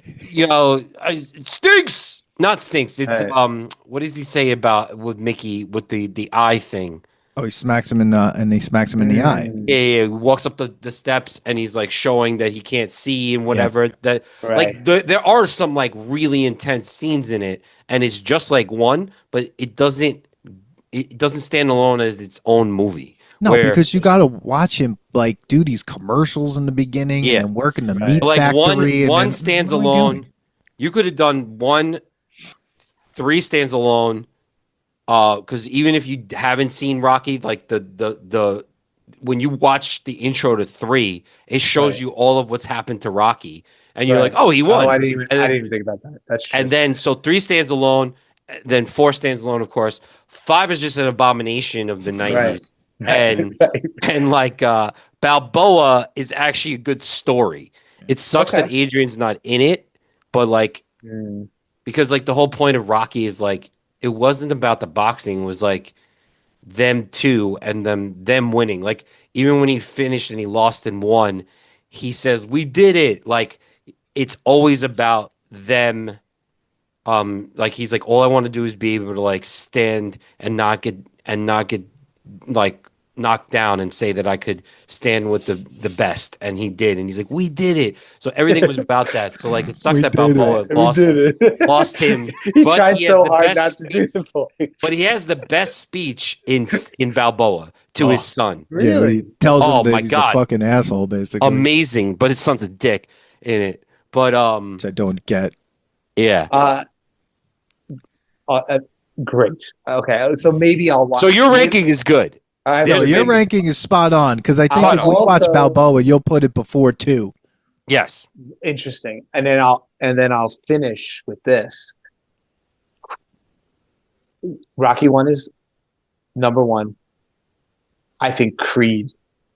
B: it stinks. Not stinks. It's
C: Right.
B: what does he say about with Mickey with the eye thing?
A: he smacks him in the eye.
B: Yeah, he walks up the steps and he's like showing that he can't see and
A: Yeah.
B: whatever. That
C: Right.
B: like there are some like really intense scenes in it, and it's just like one, but it doesn't stand alone as its own movie.
A: No,
B: Where
A: because you got to watch him like do these commercials in the beginning and
B: yeah,
A: then work in the
C: Right.
A: meat
B: like
A: factory and
B: one
A: then
B: stands
A: what am I doing?
B: alone. You could have done 3 stands alone. Because even if you haven't seen Rocky, like the when you watch the intro to 3, it shows
C: Right.
B: you all of what's happened to Rocky, and you're like,
C: Right.
B: oh, he
C: Oh,
B: won.
C: I didn't even think about that. That's true.
B: And then so 3 stands alone, then 4 stands alone, of course. 5 is just an abomination of the
C: Right.
B: 90s,
C: Right.
B: and
C: Right.
B: and like Balboa is actually a good story. It sucks that
C: Okay.
B: Adrian's not in it, but like
C: Mm.
B: because like the whole point of Rocky is like it wasn't about the boxing, it was like them two and them winning. Like even when he finished and he lost and won, he says, "We did it." Like it's always about them. Like he's like, all I want to do is be able to like stand and not get like knocked down and say that I could stand with the best, and he did, and he's like, we did it. So everything was about that. So like, it sucks
A: We
B: that
A: did it.
B: Balboa
C: Right. We did it.
B: lost him,
C: He
B: but
C: tried
B: he has
C: so
B: the
C: hard
B: best
C: not to do the point.
B: but he has the best speech in Balboa to his
C: Oh,
B: son.
A: Yeah, but he
C: really?
A: tells him
B: Oh
A: that
B: my
A: he's a
B: god,
A: fucking asshole, basically,
B: amazing! But his son's a dick in it. But
A: which I don't get.
B: yeah.
C: Uh, uh, uh, great. Okay, so maybe I'll watch.
B: So your ranking is good.
C: I
A: No,
B: There's
A: your
B: been
A: ranking is spot on because I think
C: I'll
A: if we watch
C: also
A: Balboa, you'll put it before 2.
B: yes.
C: interesting, and then I'll finish with this. Rocky 1 is number 1. I think Creed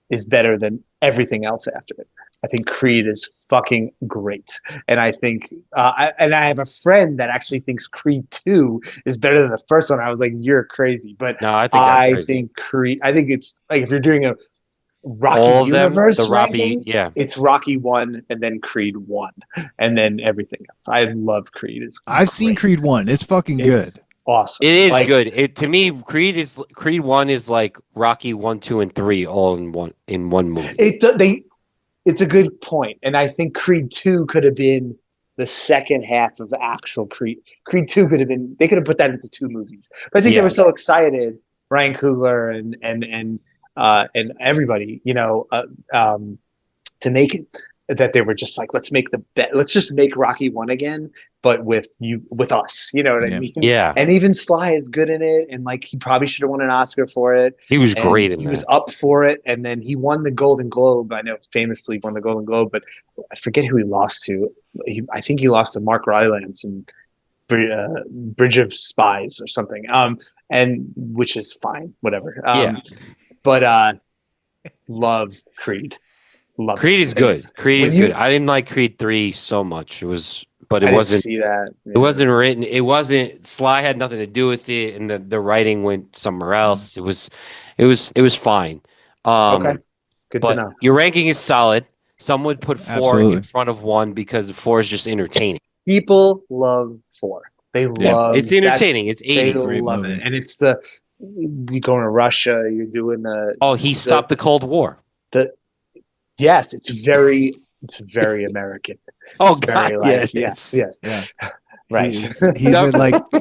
C: is better than everything else after it. I think Creed is fucking great, and I think, I have a friend that actually thinks Creed 2 is better than the first one. I was like, you're crazy, but
B: No, I think that's
C: I
B: crazy.
C: think Creed. I think it's like if you're doing a Rocky
B: All of them, the
C: universe
B: Robbie,
C: ranking,
B: yeah.
C: it's Rocky 1 and then Creed 1 and then everything else. I love Creed. It's
A: I've seen
C: great.
A: Creed 1. It's fucking
C: It's
A: good.
C: awesome.
B: It is
C: Like,
B: good. It to me, Creed 1 is like Rocky 1, 2, and 3 all in one movie.
C: it's a good point, and I think Creed 2 could have been the second half of actual Creed. Creed 2 could have been. They could have put that into 2 movies. But I think they
B: Yeah.
C: were so excited, Ryan Coogler and everybody, to make it, that they were just like, let's just make Rocky 1 again, but with us. You know what I
A: Yeah.
C: mean?
B: Yeah.
C: And even Sly is good in it, and like he probably should have won an Oscar for it.
B: He was
C: And
B: great in
C: he
B: that.
C: was up for it, and then he won the Golden Globe. I know famously won the Golden Globe, but I forget who he lost to. I think he lost to Mark Rylance and Bridge of Spies or something. And which is fine, whatever.
B: Yeah.
C: But love Creed. Love
B: Creed
C: it.
B: is good. Creed
C: When
B: is
C: you-
B: good. I didn't like Creed 3 so much. It was but it wasn't.
C: See that. Yeah.
B: It wasn't written. It wasn't. Sly had nothing to do with it, and the writing went somewhere else. It was fine.
C: Okay, good to
B: But
C: know.
B: your ranking is solid. Some would put 4
A: Absolutely.
B: in front of 1 because 4 is just entertaining.
C: People love 4. They love
B: it's entertaining. It's
C: They
B: 80s.
C: love it, and it's you're going to Russia. You're doing
B: he stopped the Cold War.
C: Yes, it's very American.
B: Oh
C: It's very
B: God,
C: like,
B: yes.
A: Yeah.
C: Right.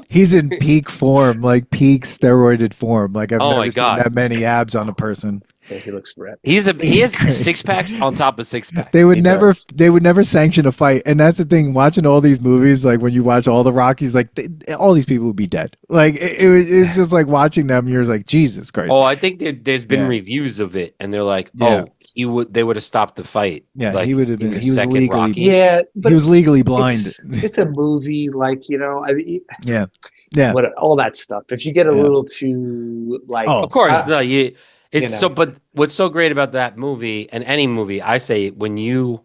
A: He's in peak form, like peak steroided form. Like I've
B: Oh my
A: never seen
B: God.
A: that many abs on a person.
C: Yeah, he looks ripped.
B: He has
A: crazy.
B: 6 packs on top of 6 packs.
A: They would
C: He
A: never
C: does.
A: they would never sanction a fight, and that's the thing. Watching all these movies, like when you watch all the Rockies, like all these people would be dead. Like it's just like watching them. You're like, Jesus Christ.
B: Oh, I think there's been
A: Yeah.
B: reviews of it, and they're like,
A: Yeah.
B: they would have stopped the fight.
A: Yeah,
B: like,
A: he would have been.
B: in the
A: He was
B: second
A: legally.
B: Rocky.
C: Yeah, but
A: He was legally blind.
C: It's a movie, like, I mean,
A: Yeah. Yeah.
C: all that stuff. If you get a
A: Yeah.
C: little too like,
A: Oh,
B: Of course,
C: uh,
B: it's so. But what's so great about that movie and any movie, I say, when you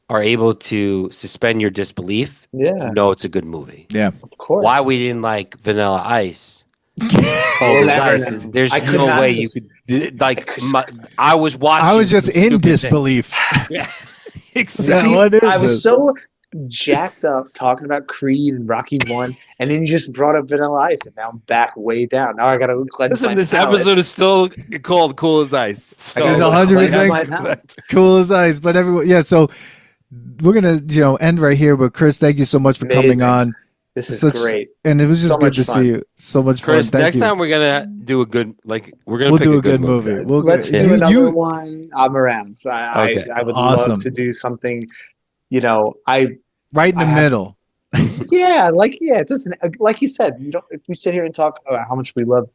B: are able to suspend your disbelief,
C: Yeah.
B: you know it's a good movie.
A: Yeah.
C: of course.
B: Why we didn't like Vanilla Ice?
C: We'll never know.
B: There's
C: I could
B: no
C: not
B: way you could like. I was watching.
A: I was just
B: some
A: in
B: stupid thing.
A: disbelief.
B: Yeah,
C: See,
B: exactly.
A: What is
C: I was
A: this?
C: so jacked up talking about Creed and Rocky 1, and then you just brought up Vanilla Ice, and now I'm back way down. Now I got to cleanse
B: Listen,
C: my
B: this
C: palate.
B: episode is still called "Cool as Ice." So,
C: I
A: It's
C: gotta
A: 100%
C: cleanse my palate.
A: Cool as ice, but everyone, yeah. So we're gonna, end right here. But Chris, thank you so much for coming
C: Amazing.
A: on.
C: This is
A: Such-
C: great.
A: And it was just
C: So
A: good
C: much
A: to
C: fun.
A: see you. So much fun.
B: Chris,
A: Thank
B: next
A: you.
B: time we're gonna do a good we'll
A: We'll do a good movie.
C: Let's do another one. I'm around. So
B: Okay.
C: I would
A: Awesome.
C: love to do something.
A: Right in the middle.
C: It doesn't, like you said, if we sit here and talk about how much we love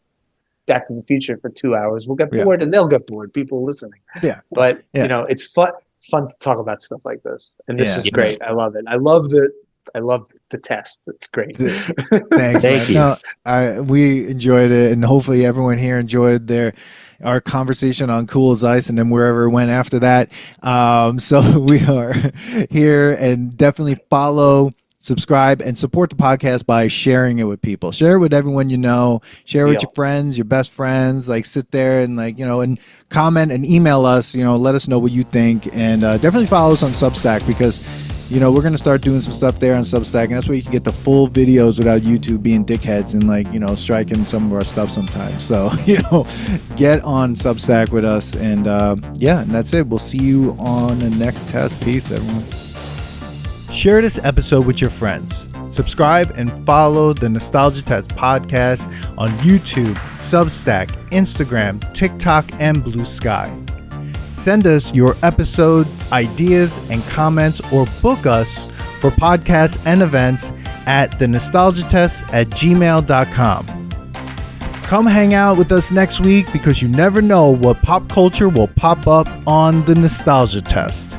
C: Back to the Future for 2 hours, we'll get bored, and they'll get bored, people listening.
A: Yeah.
C: But
A: Yeah.
C: it's fun to talk about stuff like this, and this
A: Yeah.
C: is great. I love it. I love the test. It's great.
A: Thanks.
B: Thank you.
A: No, we enjoyed it, and hopefully everyone here enjoyed our conversation on Cool as Ice, and then wherever it went after that. So we are here, and definitely follow, subscribe, and support the podcast by sharing it with people. Share it with everyone you know. Share it with your friends, your best friends. Like, sit there and and comment and email us. Let us know what you think, and definitely follow us on Substack, because we're going to start doing some stuff there on Substack, and that's where you can get the full videos without YouTube being dickheads and striking some of our stuff sometimes. So, get on Substack with us, and and that's it. We'll see you on the next test. Peace, everyone.
D: Share this episode with your friends. Subscribe and follow the Nostalgia Test podcast on YouTube, Substack, Instagram, TikTok, and Blue Sky. Send us your episode ideas and comments, or book us for podcasts and events at thenostalgiatest@gmail.com. Come hang out with us next week, because you never know what pop culture will pop up on the Nostalgia Test.